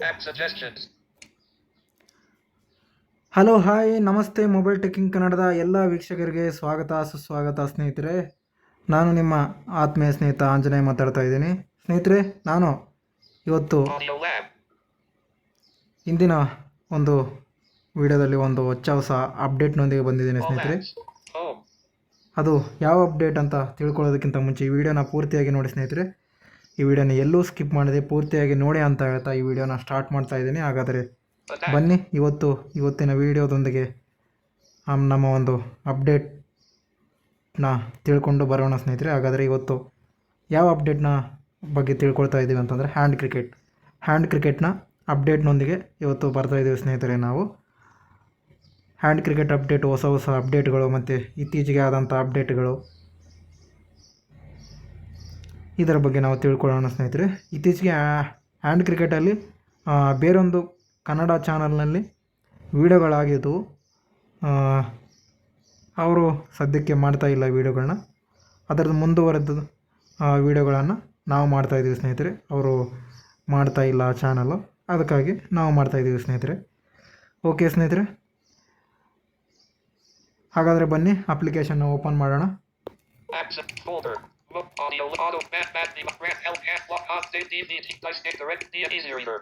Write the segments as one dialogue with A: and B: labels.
A: App suggestions.
B: Hello hi ನಮಸ್ತೆ mobile ಟೆಕ್ಕಿಂಗ್ ಕನ್ನಡದ ಎಲ್ಲ ವೀಕ್ಷಕರಿಗೆ ಸ್ವಾಗತ ಸುಸ್ವಾಗತ ಸ್ನೇಹಿತರೆ. ನಾನು ನಿಮ್ಮ ಆತ್ಮೀಯ ಸ್ನೇಹಿತ ಆಂಜನೇಯ ಮಾತಾಡ್ತಾ ಇದ್ದೀನಿ. ಸ್ನೇಹಿತರೆ, ನಾನು ಇವತ್ತು
A: Audio Lab.
B: ಇಂದಿನ ಒಂದು ವಿಡಿಯೋದಲ್ಲಿ ಒಂದು ಹೊಸ ಅಪ್ಡೇಟ್ನೊಂದಿಗೆ ಬಂದಿದ್ದೇನೆ
A: All
B: ಸ್ನೇಹಿತರೆ.
A: apps. Home.
B: ಅದು ಯಾವ ಅಪ್ಡೇಟ್ ಅಂತ ತಿಳ್ಕೊಳ್ಳೋದಕ್ಕಿಂತ ಮುಂಚೆ ಈ ವಿಡಿಯೋನ ಪೂರ್ತಿಯಾಗಿ ನೋಡಿ ಸ್ನೇಹಿತರೆ. ಈ ವಿಡಿಯೋನ ಎಲ್ಲೂ ಸ್ಕಿಪ್ ಮಾಡದೆ ಪೂರ್ತಿಯಾಗಿ ನೋಡಿ ಅಂತ ಹೇಳ್ತಾ ಈ ವಿಡಿಯೋನ ಸ್ಟಾರ್ಟ್ ಮಾಡ್ತಾ ಇದ್ದೀನಿ. ಹಾಗಾದರೆ
A: Attack.
B: ಬನ್ನಿ ಇವತ್ತಿನ ವಿಡಿಯೋದೊಂದಿಗೆ ನಮ್ಮ ಒಂದು ಅಪ್ಡೇಟ್ನ ತಿಳ್ಕೊಂಡು ಬರೋಣ ಸ್ನೇಹಿತರೆ. ಹಾಗಾದರೆ ಇವತ್ತು ಯಾವ ಅಪ್ಡೇಟ್ನ ಬಗ್ಗೆ ತಿಳ್ಕೊಳ್ತಾ ಇದ್ದೀವಿ ಅಂತಂದರೆ ಹ್ಯಾಂಡ್ ಕ್ರಿಕೆಟ್ನ ಅಪ್ಡೇಟ್ನೊಂದಿಗೆ ಇವತ್ತು ಬರ್ತಾ ಇದ್ದೀವಿ ಸ್ನೇಹಿತರೆ. ನಾವು ಹ್ಯಾಂಡ್ ಕ್ರಿಕೆಟ್ ಅಪ್ಡೇಟ್, ಹೊಸ ಅಪ್ಡೇಟ್ಗಳು ಮತ್ತು ಇತ್ತೀಚೆಗೆ ಆದಂಥ ಅಪ್ಡೇಟ್ಗಳು, ಇದರ ಬಗ್ಗೆ ನಾವು ತಿಳ್ಕೊಳ್ಳೋಣ ಸ್ನೇಹಿತರೆ. ಇತ್ತೀಚೆಗೆ ಹ್ಯಾಂಡ್ ಕ್ರಿಕೆಟಲ್ಲಿ ಬೇರೊಂದು ಕನ್ನಡ ಚಾನಲ್ನಲ್ಲಿ ವೀಡಿಯೋಗಳಾಗಿದ್ದವು. ಅವರು ಸದ್ಯಕ್ಕೆ ಮಾಡ್ತಾಯಿಲ್ಲ ವೀಡಿಯೋಗಳನ್ನ. ಅದರದ್ದು ಮುಂದುವರೆದ ವೀಡಿಯೋಗಳನ್ನು ನಾವು ಮಾಡ್ತಾಯಿದ್ದೀವಿ ಸ್ನೇಹಿತರೆ. ಅವರು ಮಾಡ್ತಾಯಿಲ್ಲ ಆ ಚಾನಲ್ಲು, ಅದಕ್ಕಾಗಿ ನಾವು ಮಾಡ್ತಾಯಿದ್ದೀವಿ ಸ್ನೇಹಿತರೆ. ಓಕೆ ಸ್ನೇಹಿತರೆ, ಹಾಗಾದರೆ ಬನ್ನಿ ಅಪ್ಲಿಕೇಶನ್ನ ಓಪನ್ ಮಾಡೋಣ.
A: Apps folder. Look audio auto bad grant help cat lock on state DVD dice get direct the easy reader.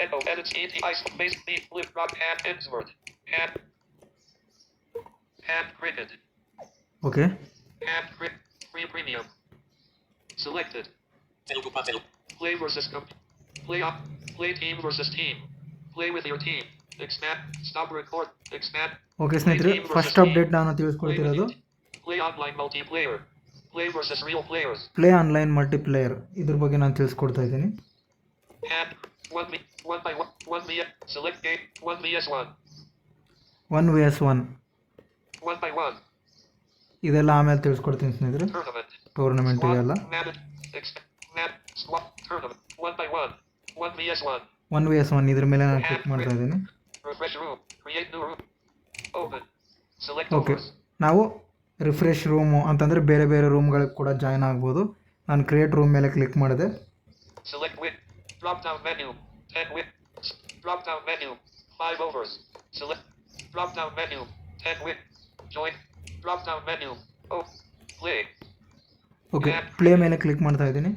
A: Echo edits ET ice base beat flip rock hand Ensword. Hand cricket.
B: Okay,
A: Hand crit free premium. Selected. Play versus play up. Play team versus team. Play with your team. Expand. Stop record. Expand.
B: Okay ಸ್ನೇಹಿತರೆ, first update ನಾನು ತಿಳಿಸ್ಕೊಡ್ತಿರೋದು
A: Play online multiplayer. Play versus real players.
B: Play online multiplier, ಇದ್ರ ಬಗ್ಗೆ ನಾನು ತಿಳಿಸ್ಕೊಡ್ತಾ ಇದ್ದೀನಿ.
A: And 1 by 1 vs. Select game 1 vs 1.
B: 1 vs 1
A: 1 by 1.
B: ಇದೆಲ್ಲ ಆಮೇಲೆ ತಿಳಿಸ್ಕೊಡ್ತೀನಿ ಸ್ನೇಹಿತರೆ.
A: Tournament.
B: ಟೂರ್ನಮೆಂಟ್ ಇದೆಲ್ಲ
A: Squad tournament. 1 by 1. 1 vs 1.
B: 1 vs 1 ಇದ್ರ ಮೇಲೆ ನಾನು ಕ್ಲಿಕ್ ಮಾಡ್ತಾ ಇದ್ದೀನಿ.
A: Refresh room. Create new room. Open. Select
B: okay,
A: overs.
B: ನಾವು ರಿಫ್ರೆಶ್ ರೂಮು ಅಂತಂದರೆ ಬೇರೆ ಬೇರೆ ರೂಮ್ಗಳಿಗೆ ಕೂಡ ಜಾಯ್ನ್ ಆಗ್ಬೋದು. ನಾನು ಕ್ರಿಯೇಟ್ ರೂಮ್ ಮೇಲೆ ಕ್ಲಿಕ್ ಮಾಡಿದೆ.
A: Select win. Drop down menu. 10 win. Drop down menu. 5 overs. Select. Drop down menu. 10 win. Join. Drop down menu. Oh. Play.
B: Okay, play ಮೇಲೆ ಕ್ಲಿಕ್ ಮಾಡ್ತಾ ಇದ್ದೀನಿ.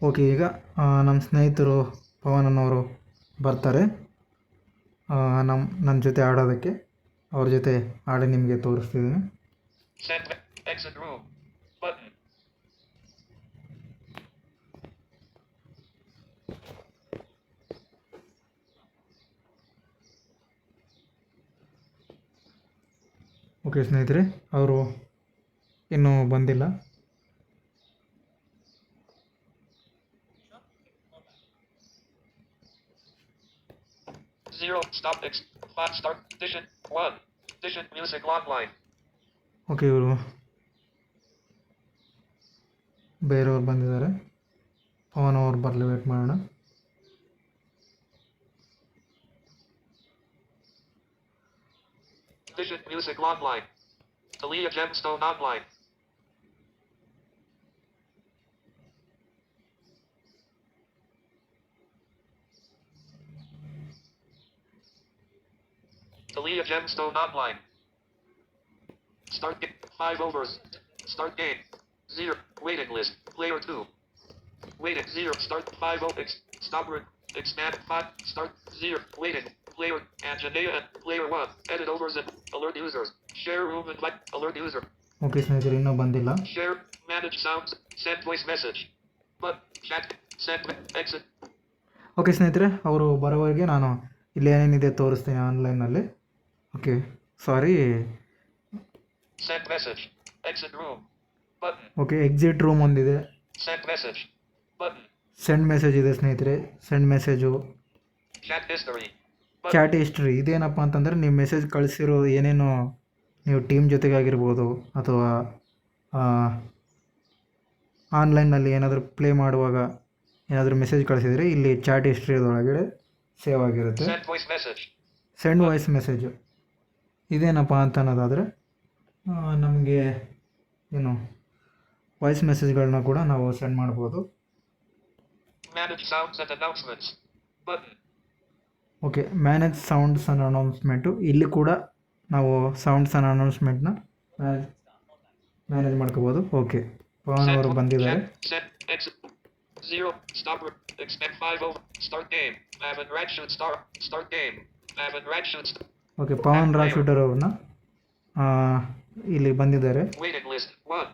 B: ಓಕೆ, ಈಗ ನಮ್ಮ ಸ್ನೇಹಿತರು ಪವನ್ ಅನ್ನೋರು ಬರ್ತಾರೆ ನನ್ನ ಜೊತೆ ಆಡೋದಕ್ಕೆ. ಅವ್ರ ಜೊತೆ ಆಡಿ ನಿಮಗೆ ತೋರಿಸ್ತಿದ್ದೀನಿ.
A: Send exit room. Button.
B: Okay ಸ್ನೇಹಿತರೆ, ಅವರು ಇನ್ನೂ ಬಂದಿಲ್ಲ.
A: Zero. Stop. Clock start. Edition 1. Edition music logline.
B: Okay, ಇವರು ಬೇರೆಯವ್ರು ಬಂದಿದ್ದಾರೆ. ಪವನ್ ಅವ್ರು ಬರಲಿ, ವೇಟ್ ಮಾಡೋಣ.
A: Edition music logline. Talia Gemstone online. Talia Gemstone online. Start game. 5 overs. Start game. 0. Waiting list. Player 2. Waiting 0. Start 5 overs. Stop. Expand 5. Start 0. Waiting. Player Anjanea and player 1. Edit overs and alert users. Share room invite. Alert user.
B: Okay ಸ್ನೇಹಿತರೆ, ಇನ್ನೂ ಬಂದಿಲ್ಲ.
A: Share. Manage sounds. Send voice message. But chat. Send exit.
B: Okay ಸ್ನೇಹಿತರೆ, ಅವರು ಬರೋವರೆಗೆ ನಾನು ಇಲ್ಲಿ ಏನೇನಿದೆ ತೋರಿಸ್ತೀನಿ ಆನ್ಲೈನಲ್ಲಿ. Okay, sorry.
A: Send message. Exit room. Button.
B: Okay, exit room ಒಂದಿದೆ.
A: Send message. Button.
B: Send message ಇದೆ ಸ್ನೇಹಿತರೆ. Send message,
A: Chat history. Button.
B: Chat history. ಇದೇನಪ್ಪ ಅಂತಂದರೆ ನೀವು ಮೆಸೇಜ್ ಕಳಿಸಿರೋ ಏನೇನು ನೀವು ಟೀಮ್ ಜೊತೆಗಾಗಿರ್ಬೋದು ಅಥವಾ ಆನ್ಲೈನಲ್ಲಿ ಏನಾದರೂ ಪ್ಲೇ ಮಾಡುವಾಗ ಏನಾದರೂ ಮೆಸೇಜ್ ಕಳಿಸಿದರೆ ಇಲ್ಲಿ ಚಾಟ್ ಹಿಸ್ಟ್ರಿಯದೊಳಗಡೆ ಸೇವ್ ಆಗಿರುತ್ತೆ.
A: Send voice message.
B: Send voice message ಇದೇನಪ್ಪ ಅಂತ ಅನ್ನೋದಾದರೆ ನಮಗೆ ಏನು ವಾಯ್ಸ್ ಮೆಸೇಜ್ಗಳನ್ನ ಕೂಡ ನಾವು ಸೆಂಡ್ ಮಾಡ್ಬೋದು.
A: Manage sounds and announcements. Button.
B: Okay, manage sounds and announcement, ಇಲ್ಲಿ ಕೂಡ ನಾವು ಸೌಂಡ್ಸ್ ಆ್ಯಂಡ್ ಅನೌನ್ಸ್ಮೆಂಟ್ನ ಮ್ಯಾನೇಜ್ ಮಾಡ್ಕೋಬೋದು. ಓಕೆ, ಪವನ್ ಅವರು ಬಂದಿದ್ದಾರೆ.
A: Set. Exit. 0. Stop. Expand 5 over. Start game. Avon Ratchut Start game. Avon Ratchut.
B: Okay, Pavan Raj ಅವ್ರನ್ನ ಇಲ್ಲಿ ಬಂದಿದ್ದಾರೆ.
A: Waiting list 1.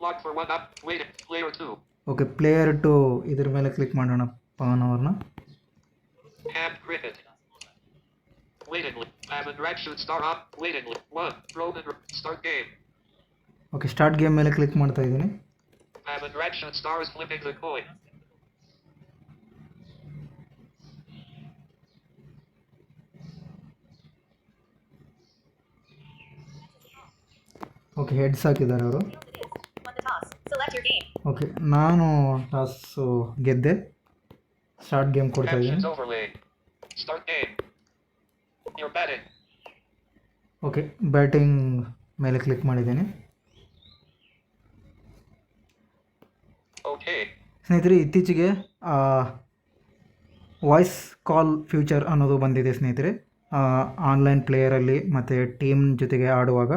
A: Lock for 1 up. Waiting. Player 2.
B: Okay, player 2 ಇದ್ರ ಮೇಲೆ ಕ್ಲಿಕ್ ಮಾಡೋಣ ಪವನ್ ಅವ್ರನ್ನ.
A: Hand cricket. Waiting list. Avon Ratchut Star up. Waiting list 1. Roman. Start game.
B: Okay, start game ಮೇಲೆ click ಮಾಡ್ತಾ ಇದ್ದೀನಿ.
A: Avon Ratchut Star is flipping the coin.
B: Okay, heads ಹಾಕಿದ್ದಾರೆ ಅವರು.
C: Won the toss. Select your game.
B: Okay, ನಾನು toss ಗೆದ್ದೆ. Start game ಕೊಡ್ತಾ
A: Actions
B: ಇದ್ದೀನಿ.
A: overlay. Start game. You're batting.
B: Okay, batting ಮೇಲೆ ಕ್ಲಿಕ್ ಮಾಡಿದ್ದೀನಿ.
A: Okay.
B: ಸ್ನೇಹಿತರೆ, ಇತ್ತೀಚೆಗೆ ವಾಯ್ಸ್ ಕಾಲ್ ಫ್ಯೂಚರ್ ಅನ್ನೋದು ಬಂದಿದೆ ಸ್ನೇಹಿತರೆ. ಆನ್ಲೈನ್ ಪ್ಲೇಯರಲ್ಲಿ ಮತ್ತು ಟೀಮ್ ಜೊತೆಗೆ ಆಡುವಾಗ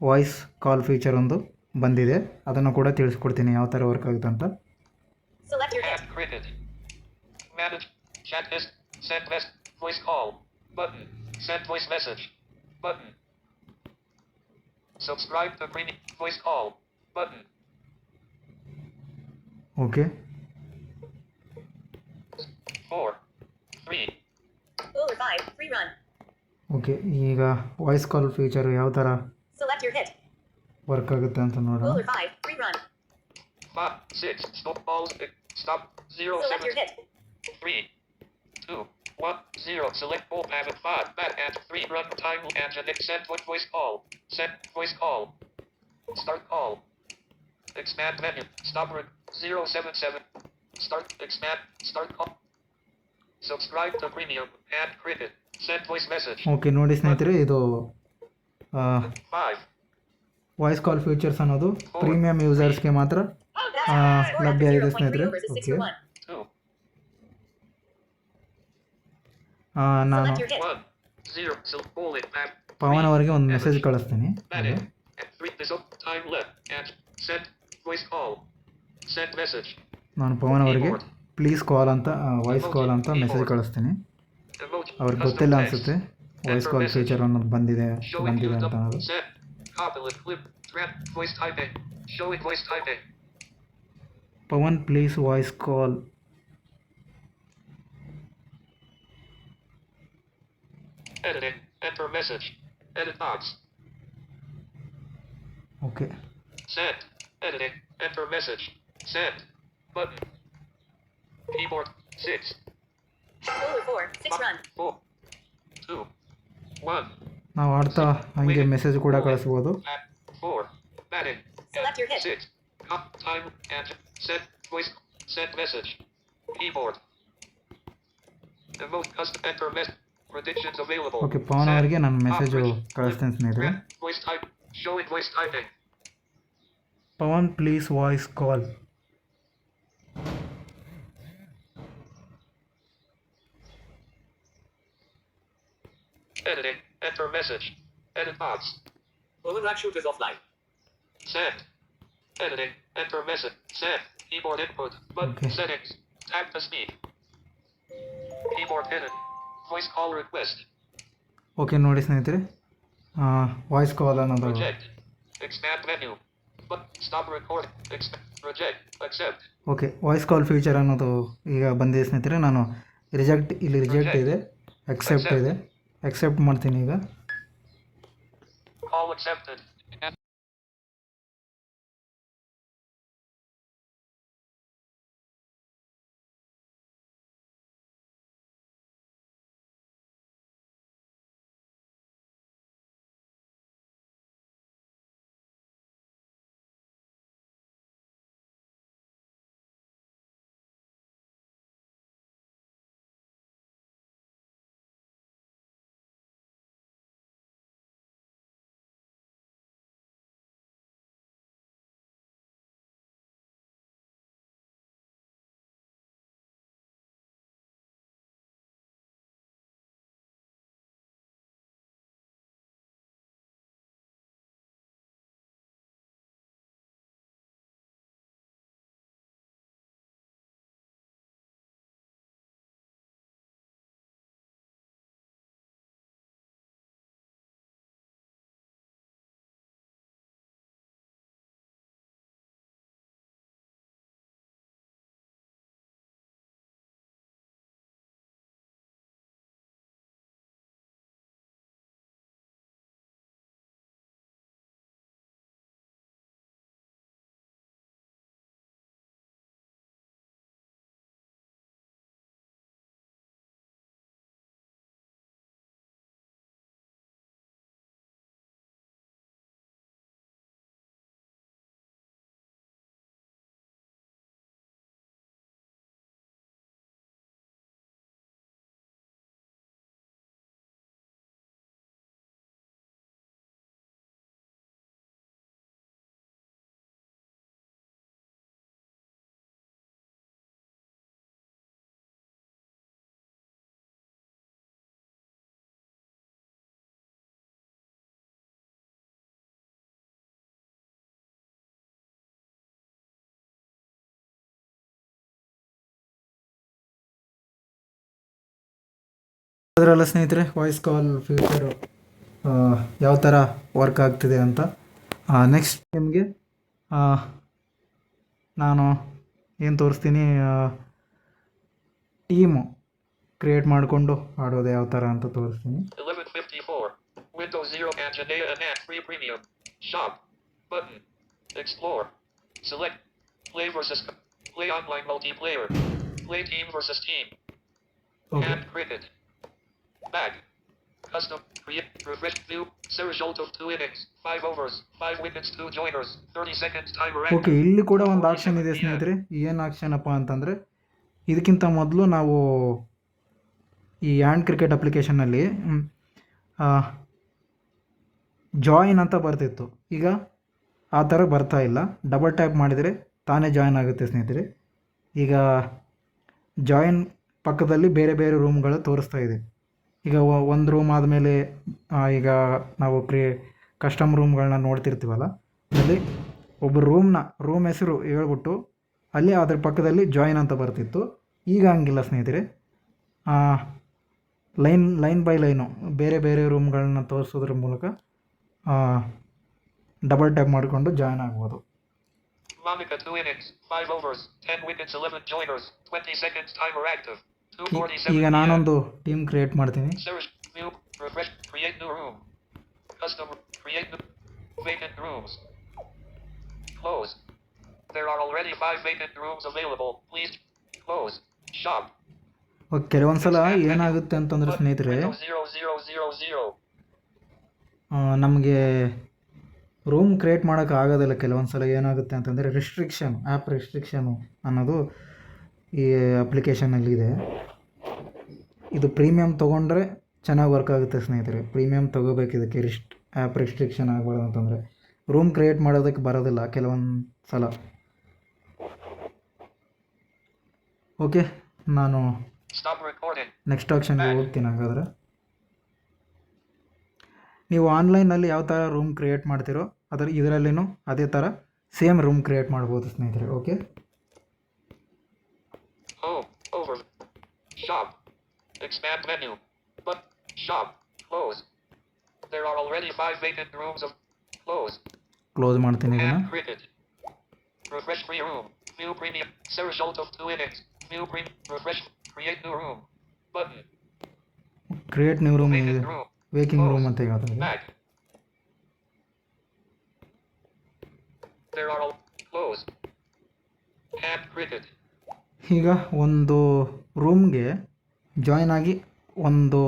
B: ವಾಯ್ಸ್ ಕಾಲ್ ಫೀಚರ್ ಒಂದು ಬಂದಿದೆ. ಅದನ್ನು ಕೂಡ ತಿಳಿಸ್ಕೊಡ್ತೀನಿ ಯಾವ ಥರ ವರ್ಕ್ ಆಗುತ್ತೆ ಅಂತ.
C: Select your game.
A: Hand cricket. Manage. Chat list. Send message. Voice call. Button. Send voice message. Button. Subscribe to premium. Voice call. Button.
B: Okay,
A: 4. 3.
C: Bowler 5. Free run.
B: Okay, ಈಗ ವಾಯ್ಸ್ ಕಾಲ್ ಫೀಚರು ಯಾವ ಥರ
C: Select your hit.
B: Work ಆಗುತ್ತೆ ಅಂತ ನೋಡೋಣ.
C: Bowler 5. Free run.
A: 5. 6. Stop balls. Stop. 0.
C: Select
A: 7.
C: your hit.
A: 3. 2. 1. 0. Select ball. Have 5. Bat and 3. Run time and send voice call. Send voice call. Start call. Expand menu. Stop. 077. Start. Expand. Start call. Subscribe to premium and cricket. Send voice message.
B: Okay, ನೋಡಿ ಸ್ನೇಹಿತರೆ, ಇದು
A: 5.
B: Voice call features ಅನ್ನೋದು premium ಯೂಸರ್ಸ್ಗೆ ಮಾತ್ರ ಲಭ್ಯ ಇದೆ ಸ್ನೇಹಿತರೆ. Okay,
A: 2.
B: ನಾನು
C: Select your hit.
A: 1. 0. Select ball it back.
B: Pavan ಅವರಿಗೆ ಒಂದು ಮೆಸೇಜ್ ಕಳಿಸ್ತೀನಿ.
A: Batting. 3. This up. Time left. And send voice call. Send message.
B: ನಾನು ಪವನ್ ಅವರಿಗೆ ಪ್ಲೀಸ್ ಕಾಲ್ ಅಂತ ವಾಯ್ಸ್ ಕಾಲ್ ಅಂತ ಮೆಸೇಜ್ ಕಳಿಸ್ತೀನಿ.
A: Emoji.
B: ಅವ್ರಿಗೆ
A: Custom
B: ಗೊತ್ತಿಲ್ಲ
A: text.
B: ಅನಿಸುತ್ತೆ ವಾಯ್ಸ್ ಕಾಲ್ ಫೀಚರ್ ಅನ್ನೋದು ಬಂದಿದೆ
A: Showing you
B: ಅಂತ
A: the
B: ಅನ್ನೋದು.
A: set. Copy clip. Thread. Voice typing. Showing voice typing.
B: Pavan please voice call.
A: Editing. Enter message. Edit box.
B: Okay,
A: Send. Editing. Enter message. Send. Button. Keyboard. 6.
C: Bowler 4. 6 run.
A: 4. 2. 1.
B: ನಾವು ಆಡ್ತಾ ಹಂಗೆ message ಕೂಡ ಕಳಿಸ್ಬೋದು.
A: 4. Batting.
C: Select your hit.
A: 6. Time and send voice. Send message. Keyboard. Emote custom enter message. Predictions available.
B: Okay, Pavan ಅವರಿಗೆ ನಾನು message ಕಳಿಸ್ತೀನಿ ಸ್ನೇಹಿತರೆ.
A: Voice type. Showing voice typing.
B: Pavan please voice call.
A: Editing. Enter message. Edit box.
D: Roman Rakshut is offline.
A: Send. Editing. Enter message. Send. Keyboard input. Button.
B: Okay.
A: Settings. Tap to speak. Keyboard hidden. Voice call request.
B: Okay, ನೋಡಿ ಸ್ನೇಹಿತರೆ, voice call ಅನ್ನೋದು.
A: Reject. Expand menu. But stop recording. Reject. Accept.
B: Okay, voice call feature ಅನ್ನೋದು ಈಗ ಬಂದಿದೆ ಸ್ನೇಹಿತರೆ. ನಾನು ಇಲ್ಲಿ reject ಇದೆ, ಅಕ್ಸೆಪ್ಟ್ ಇದೆ. ಅಕ್ಸೆಪ್ಟ್ ಮಾಡ್ತೀನಿ ಈಗ.
A: Call accepted.
B: ನೋಡಿದ್ರಲ್ಲ ಸ್ನೇಹಿತರೆ, ವಾಯ್ಸ್ ಕಾಲ್ ಫ್ಯೂಚರು ಯಾವ ಥರ ವರ್ಕ್ ಆಗ್ತಿದೆ ಅಂತ. ನೆಕ್ಸ್ಟ್ ನಿಮಗೆ ನಾನು ಏನು ತೋರಿಸ್ತೀನಿ, ಟೀಮು ಕ್ರಿಯೇಟ್ ಮಾಡಿಕೊಂಡು ಆಡೋದು ಯಾವ ಥರ ಅಂತ ತೋರಿಸ್ತೀನಿ.
A: 11:54. Windows 0 Anjanea Anand Free Premium. Shop. Button. Explore. Select. Play versus. Play online multiplayer. Play team versus team.
B: Okay,
A: And cricket. Back. Custom. Create. Refresh. View. Result of 2 innings. 5 overs. 5 wickets. 2 joiners. 30 seconds timer.
B: Okay, ಇಲ್ಲಿ ಕೂಡ ಒಂದು option ಇದೆ ಸ್ನೇಹಿತರೆ. ಏನು option ಅಪ್ಪ ಅಂತಂದರೆ, ಇದಕ್ಕಿಂತ ಮೊದಲು ನಾವು ಈ ಹ್ಯಾಂಡ್ ಕ್ರಿಕೆಟ್ ಅಪ್ಲಿಕೇಶನ್ನಲ್ಲಿ ಜಾಯಿನ್ ಅಂತ ಬರ್ತಿತ್ತು. ಈಗ ಆ ಥರ ಬರ್ತಾ ಇಲ್ಲ. ಡಬಲ್ ಟ್ಯಾಪ್ ಮಾಡಿದರೆ ತಾನೇ ಜಾಯಿನ್ ಆಗುತ್ತೆ ಸ್ನೇಹಿತರೆ. ಈಗ ಜಾಯಿನ್ ಪಕ್ಕದಲ್ಲಿ ಬೇರೆ ಬೇರೆ ರೂಮ್ಗಳು ತೋರಿಸ್ತಾ ಇದೆ. ಈಗ ಒಂದು ರೂಮ್ ಆದಮೇಲೆ ಈಗ ನಾವು ಕಸ್ಟಮ್ ರೂಮ್ಗಳನ್ನ ನೋಡ್ತಿರ್ತೀವಲ್ಲ, ಅಲ್ಲಿ ಒಬ್ಬ ರೂಮ್ ಹೆಸರು ಹೇಳ್ಬಿಟ್ಟು ಅಲ್ಲಿ ಅದ್ರ ಪಕ್ಕದಲ್ಲಿ ಜಾಯಿನ್ ಅಂತ ಬರ್ತಿತ್ತು. ಈಗ ಹಂಗಿಲ್ಲ ಸ್ನೇಹಿತರೆ. ಲೈನ್ ಬೈ ಲೈನು ಬೇರೆ ಬೇರೆ ರೂಮ್ಗಳನ್ನ ತೋರಿಸೋದ್ರ ಮೂಲಕ ಡಬಲ್ ಟ್ಯಾಪ್ ಮಾಡಿಕೊಂಡು ಜಾಯ್ನ್ ಆಗ್ಬೋದು.
A: Monica 2 innings, 5 overs, 10 wickets, 11 joiners, 20 seconds timer active. 2:47
B: ಈಗ ನಾನೊಂದು ಟೀಮ್ ಕ್ರಿಯೇಟ್ ಮಾಡ್ತೀನಿ.
A: View, refresh, create new room. Custom, create new vacant rooms. Close. There are already 5 vacant rooms available. Please close. Shop.
B: ಕೆಲವೊಂದು ಸಲ ಏನಾಗುತ್ತೆ ಅಂತಂದರೆ ಸ್ನೇಹಿತರೆ,
A: Windows 0000.
B: ನಮಗೆ room create ಮಾಡೋಕ್ಕೆ ಆಗೋದಿಲ್ಲ. ಕೆಲವೊಂದು ಸಲ ಏನಾಗುತ್ತೆ ಅಂತಂದರೆ ಆ್ಯಪ್ ರಿಸ್ಟ್ರಿಕ್ಷನು ಅನ್ನೋದು ಈ ಅಪ್ಲಿಕೇಶನಲ್ಲಿದೆ. ಇದು ಪ್ರೀಮಿಯಮ್ ತೊಗೊಂಡ್ರೆ ಚೆನ್ನಾಗಿ ವರ್ಕ್ ಆಗುತ್ತೆ ಸ್ನೇಹಿತರೆ. ಪ್ರೀಮಿಯಮ್ ತೊಗೋಬೇಕು. ಇದಕ್ಕೆ ಆ್ಯಪ್ ರಿಸ್ಟ್ರಿಕ್ಷನ್ ಆಗಬಾರ್ದು ಅಂತಂದರೆ ರೂಮ್ ಕ್ರಿಯೇಟ್ ಮಾಡೋದಕ್ಕೆ ಬರೋದಿಲ್ಲ ಕೆಲವೊಂದು ಸಲ. ಓಕೆ, ನಾನು
A: Stop recording.
B: ನೆಕ್ಸ್ಟ್ ಆಪ್ಷನ್ಗೆ ಹೋಗ್ತೀನಿ. ಹಾಗಾದರೆ ನೀವು ಆನ್ಲೈನಲ್ಲಿ ಯಾವ ಥರ ರೂಮ್ ಕ್ರಿಯೇಟ್ ಮಾಡ್ತೀರೋ ಇದರಲ್ಲಿನೂ ಅದೇ ಥರ ಸೇಮ್ ರೂಮ್ ಕ್ರಿಯೇಟ್ ಮಾಡ್ಬೋದು ಸ್ನೇಹಿತರೆ. Okay,
A: Home. Over. Shop. Expand menu. But. Shop. Close. There are already 5 vacant rooms of. Close.
B: Close ಮಾಡ್ತೀನಿ ಇದನ್ನು.
A: And cricket. Refresh free room. View premium. Result of 2 innings. View premium. Refresh. Create new room. Button.
B: Create new room ಇದೆ,
A: Vacant room.
B: Waking room ಅಂತ ಹೇಳ್ತಾರೆ.
A: Back. There are all. Close. And cricket.
B: ಈಗ ಒಂದು ರೂಮ್ಗೆ join ಆಗಿ ಒಂದು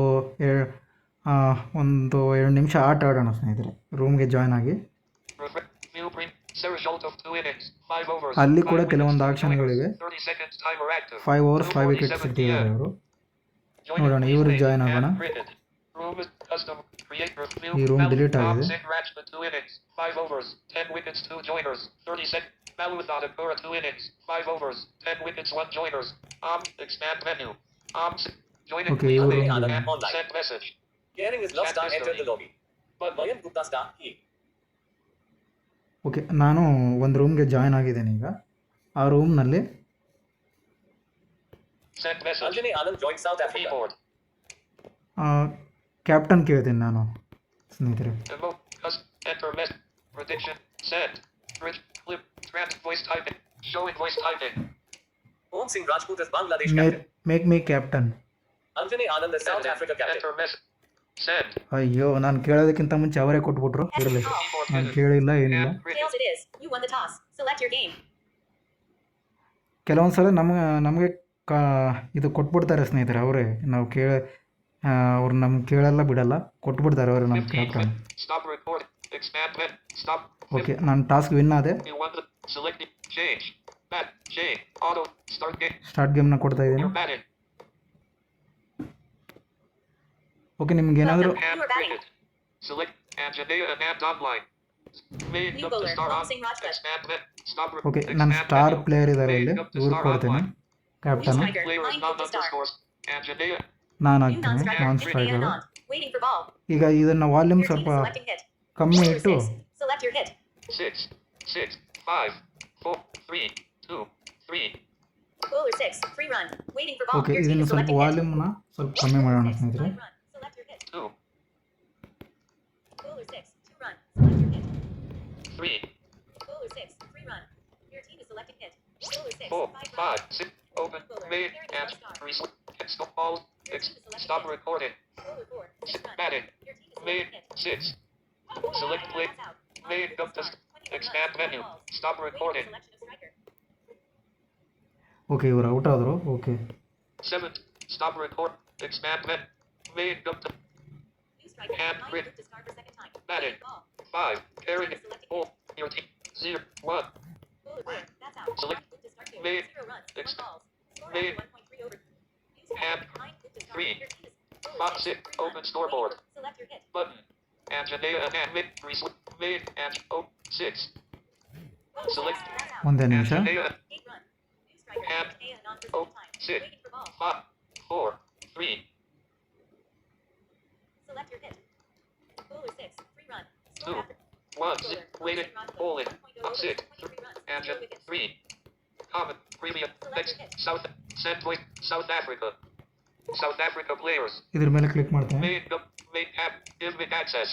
B: 2 ನಿಮಿಷ ಆಟ ಆಡೋಣ ಸ್ನೇಹಿತರೆ. ರೂಮ್ಗೆ ಜಾಯ್ನ್ ಆಗಿ
A: Refresh. View premium. Result of 2 innings. 5 overs.
B: ಅಲ್ಲಿ ಕೂಡ
A: 5 wickets,
B: ಕೆಲವೊಂದು
A: 2
B: ಆಪ್ಷನ್ಗಳಿವೆ.
A: joiners, 30 seconds timer active.
B: 5 overs 5 wickets ಇಟ್ಟಿದ್ದಾರೆ ಅವರು. ನೋಡೋಣ, ಇವ್ರಿಗೆ ಜಾಯ್ನ್ ಆಗೋಣ. ಈ ರೂಮ್ ಡಿಲೀಟ್ ಆಗಿದೆ.
A: 2 innings, 5 overs, 10 wickets, 2 joiners, 30 seconds. Maluthadapura 2 innings, 5 overs, 10 wickets, 1 joiners. Expand menu. Joining
B: Okay, you
D: Anjane
B: will-
D: Anand online.
A: Send message.
D: Caring is lost. Star entered the lobby.
A: But
D: Mayan Gupta star he.
B: Okay, ನಾನು ಒಂದು ರೂಮ್ಗೆ join ಆಗಿದ್ದೇನೆ. ಈಗ ಆ ರೂಮ್ನಲ್ಲಿ
A: send message.
D: Anjane Anand joined South Africa.
A: Keyboard.
B: Captain ಕೇಳ್ತೀನಿ ನಾನು ಸ್ನೇಹಿತರೆ.
A: Emote. Enter message. Prediction. Send. Bridge. Clip. Trans voice typing. Showing voice typing.
D: Om Singh Rajput is Bangladesh captain.
B: Make me captain.
D: Anjane Anand is South Africa captain.
A: Enter message. Send.
B: ಅಯ್ಯೋ, ನಾನು ಕೇಳೋದಕ್ಕಿಂತ ಮುಂಚೆ ಅವರೇ ಕೊಟ್ಬಿಟ್ರು. ಇರಲಿ, ನಾನು ಕೇಳಿಲ್ಲ ಏನಿಲ್ಲ.
A: And cricket.
C: Tails it is. You won the toss. Select your game.
B: ಕೆಲವೊಂದು ಸಲ ನಮಗೆ ಇದು ಕೊಟ್ಬಿಡ್ತಾರೆ ಸ್ನೇಹಿತರೆ ಅವರೇ. ನಾವು ಅವ್ರು ನಮ್ಗೆ ಕೇಳಲ್ಲ ಬಿಡಲ್ಲ, ಕೊಟ್ಬಿಡ್ತಾರೆ ಅವರೇ ನಮ್ಮ
A: 15.
B: Captain.
A: Stop recording. Expand menu. Stop.
B: Okay, ನಾನು ಟಾಸ್ಕ್ ವಿನ್ ಆದೆ.
A: You want to select the change. Bat. Change. Auto. Start game.
B: Start ಗೇಮ್ನ ಕೊಡ್ತಾ ಇದ್ದೀನಿ.
A: You're batting.
B: ಓಕೆ, ನಿಮ್ಗೆ ಏನಾದರೂ
C: You are
A: And
C: batting.
A: cricket. Select Anjanea Anand online. Made
C: New
A: up to
C: bowler,
A: start
C: Om
A: on.
C: Singh Rajput.
A: Expand menu. Stop.
B: Okay, ನನ್ನ star
A: menu.
B: Player ಇದ್ದಾರೆ ಇಲ್ಲಿ,
A: Made up to
B: ಇವ್ರು
A: start
B: ಕೊಡ್ತೀನಿ
A: online.
B: Captain.
C: Striker.
A: Player is
C: Line
A: not
C: equals star.
A: underscores. Anjanea.
B: ನಾನು
C: New
B: ಹಾಕ್ತೀನಿ
C: non-striker.
B: Non
C: Anjane
B: ಸ್ಟ್ರೈಕರು.
C: Anand. Waiting for ball.
B: ಈಗ ಇದನ್ನು volume
C: Your team
B: ಸ್ವಲ್ಪ
C: is selecting hit.
B: ಕಮ್ಮಿ
C: Player
B: ಇಟ್ಟು
C: 6. Select your hit.
A: 6, 6, 5, 4, 3, 2, 3.
C: Bowler 6. Free run. Waiting for ball.
B: Okay
C: Your team
B: ಇದನ್ನು
C: is
B: ಸ್ವಲ್ಪ
C: selecting hit.
B: ವಾಲ್ಯೂಮ್ನ ಸ್ವಲ್ಪ ಕಮ್ಮಿ ಮಾಡೋಣ
C: Bowler 6.
B: ಸ್ನೇಹಿತರೆ.
C: 5 run. Select your hit.
A: 2,
C: Bowler 6. 2 run. Select your hit.
A: 3,
C: Bowler 6. 3 run. Your team is selecting hit. Bowler 6.
A: 4,
C: 5 run.
A: 5, 6, open, main, and reset, stop all, stop recording,
C: Bowler 4. 6 run.
A: batting,
C: Your team is
A: main,
C: selecting hit.
A: 6, select play,
C: That's out.
A: main, dump the, expand menu, stop recording,
C: Selection of striker.
B: Okay ಇವರು out ಆದರು. Okay
A: 7, stop record, expand menu, main, dump the,
C: New striker.
A: And
C: 9
A: grid.
C: move to start for second time.
A: Batting.
C: Ball.
A: 5, carrying it, 4, your team, 0, 1,
C: Bowler 4. That's out.
A: Select
C: 9 move to start 2.
A: mid.
C: 0 runs. 1
A: Ex-
C: balls. Score
A: mid.
C: after 1.3 over. New striker.
A: And
C: 9 move to start.
A: 3.
C: Your team is Bowler
A: Box
C: 6.
A: 6,
C: 3 run.
A: open scoreboard,
C: Waiting for- Select your hit.
A: button, Anjanea and mid, reset, main, and, 6,
C: Bowler
A: Select-
C: 6. That's out.
B: ಒಂದೇ ನಿಮಿಷ.
A: Anjanea,
C: 8 run. New striker.
A: And-
C: Anjanea on for
A: oh,
C: second time.
A: 6,
C: Waiting for ball.
A: 5, 4, 3,
C: Select your hit. Bowler 6. 3 run.
A: Two.
C: Score after
A: 1,
C: Bowler.
A: 6, waiting, bowling, 6,
C: 23 runs.
A: Anja,
C: 0 wickets.
A: 3, common, premium, next, South, Centpoint, South Africa, South Africa players,
B: ಇದ್ರ ಮೇಲೆ click ಮಾಡ್ತೇನೆ.
A: main app, give me access,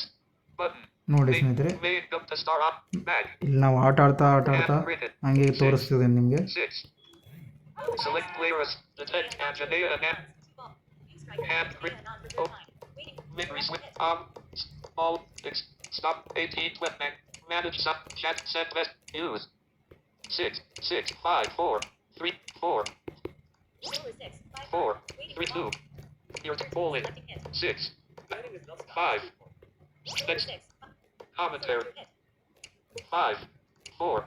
A: button,
B: ನೋಡಿ ಸ್ನೇಹಿತರೆ,
A: main up the star up, back,
B: ಇಲ್ಲಿ ನಾವು ಆಟ ಆಡ್ತಾ
A: and cricket,
B: ಹಂಗೆ ತೋರಿಸ್ತಿದ್ದೇನೆ ನಿಮಗೆ.
A: 6, select players, detect Anjanea and app,
C: New striker.
A: And
C: Anjanea on for third
A: oh.
C: time. Waiting for
A: mid
C: ball.
A: reset,
C: Hit.
A: all, stop, 18, 12, manage, sub, chat, set, west, use, 6, 6, 5, 4, 3, 4,
C: Bowler 6. 5
A: 4,
C: run. Waiting
A: 3,
C: for
A: 2,
C: ball.
A: you're
C: Your team is
A: bowling,
C: selecting hit.
A: 6,
D: Batting is not
A: 5,
C: Bowler
A: Next.
C: 6.
A: commentary,
C: Select your hit.
A: 5, 4,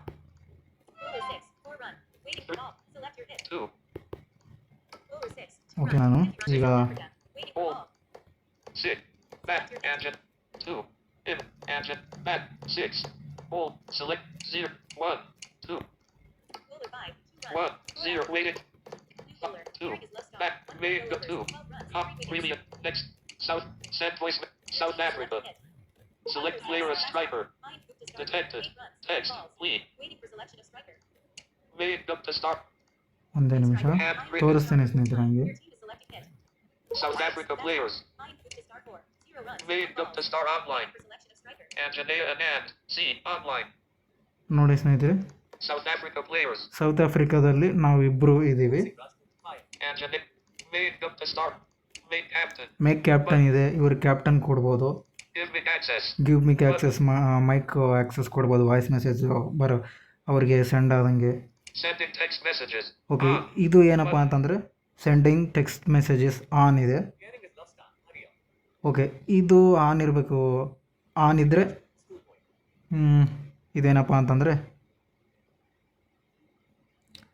C: Bowler 6. 4 run. Waiting for ball. Select your hit.
A: 2,
C: Bowler 6. 2
B: Okay,
C: run.
B: ನಾನು
C: 50 runs
B: ಈಗ
C: from Africa. Waiting for
A: Oh.
C: ball.
A: 6, back, engine, 2, in, engine, back, 6, hold, select, 0, 1, 2,
C: Bowler 5. 2 runs.
A: 1, 0, waiting,
C: New bowler.
A: 2,
C: Carrying his left star.
A: back,
C: 1
A: main,
C: overs.
A: 2,
C: 12 runs.
A: top,
C: 3 wickets.
A: premium, next, South, Send voice,
C: Your
A: South
C: team is
A: Africa,
C: selecting hit.
A: select player as striker,
C: 9 move to start.
A: detected,
C: 8 runs. 3
A: text,
C: balls.
A: lead,
C: Waiting for selection of striker.
A: made up to start,
B: ಒಂದೇ ನಿಮಿಷ
A: and cricket,
B: ತೋರಿಸ್ತೇನೆ ಸ್ನೇಹಿತರೆ ಹಂಗೆ.
C: Your team is selecting hit.
A: South Africa players,
C: 9 move to start 4. 0 runs.
A: made
C: 1
A: up to
C: balls.
A: start online,
C: Waiting for selection of striker.
A: Anjanea and C, online,
B: ನೋಡಿ ಸ್ನೇಹಿತರೆ,
A: South Africa players,
B: south ಆಫ್ರಿಕಾದಲ್ಲಿ ನಾವು ಇಬ್ಬರು ಇದ್ದೀವಿ.
D: Rajput 5.
A: Anjanea, made up to start, made captain,
B: make captain ಇದೆ, ಇವರು captain ಕೊಡ್ಬೋದು.
A: give me access,
B: give mic access, mic access ಕೊಡ್ಬೋದು, ವಾಯ್ಸ್ ಮೆಸೇಜ್ ಬರೋ ಅವ್ರಿಗೆ ಸೆಂಡ್ ಆದಂಗೆ.
A: sending text messages,
B: okay,
A: on,
B: ಇದು ಏನಪ್ಪ ಅಂತಂದರೆ ಸೆಂಡಿಂಗ್ ಟೆಕ್ಸ್ಟ್ ಮೆಸೇಜಸ್ ಆನ್ ಇದೆ.
D: Carrying his left star. Hurry up.
B: Okay, ಇದು ಆನ್ ಇರಬೇಕು. ಆನ್ ಇದ್ದರೆ
D: School point.
B: ಇದೇನಪ್ಪ ಅಂತಂದರೆ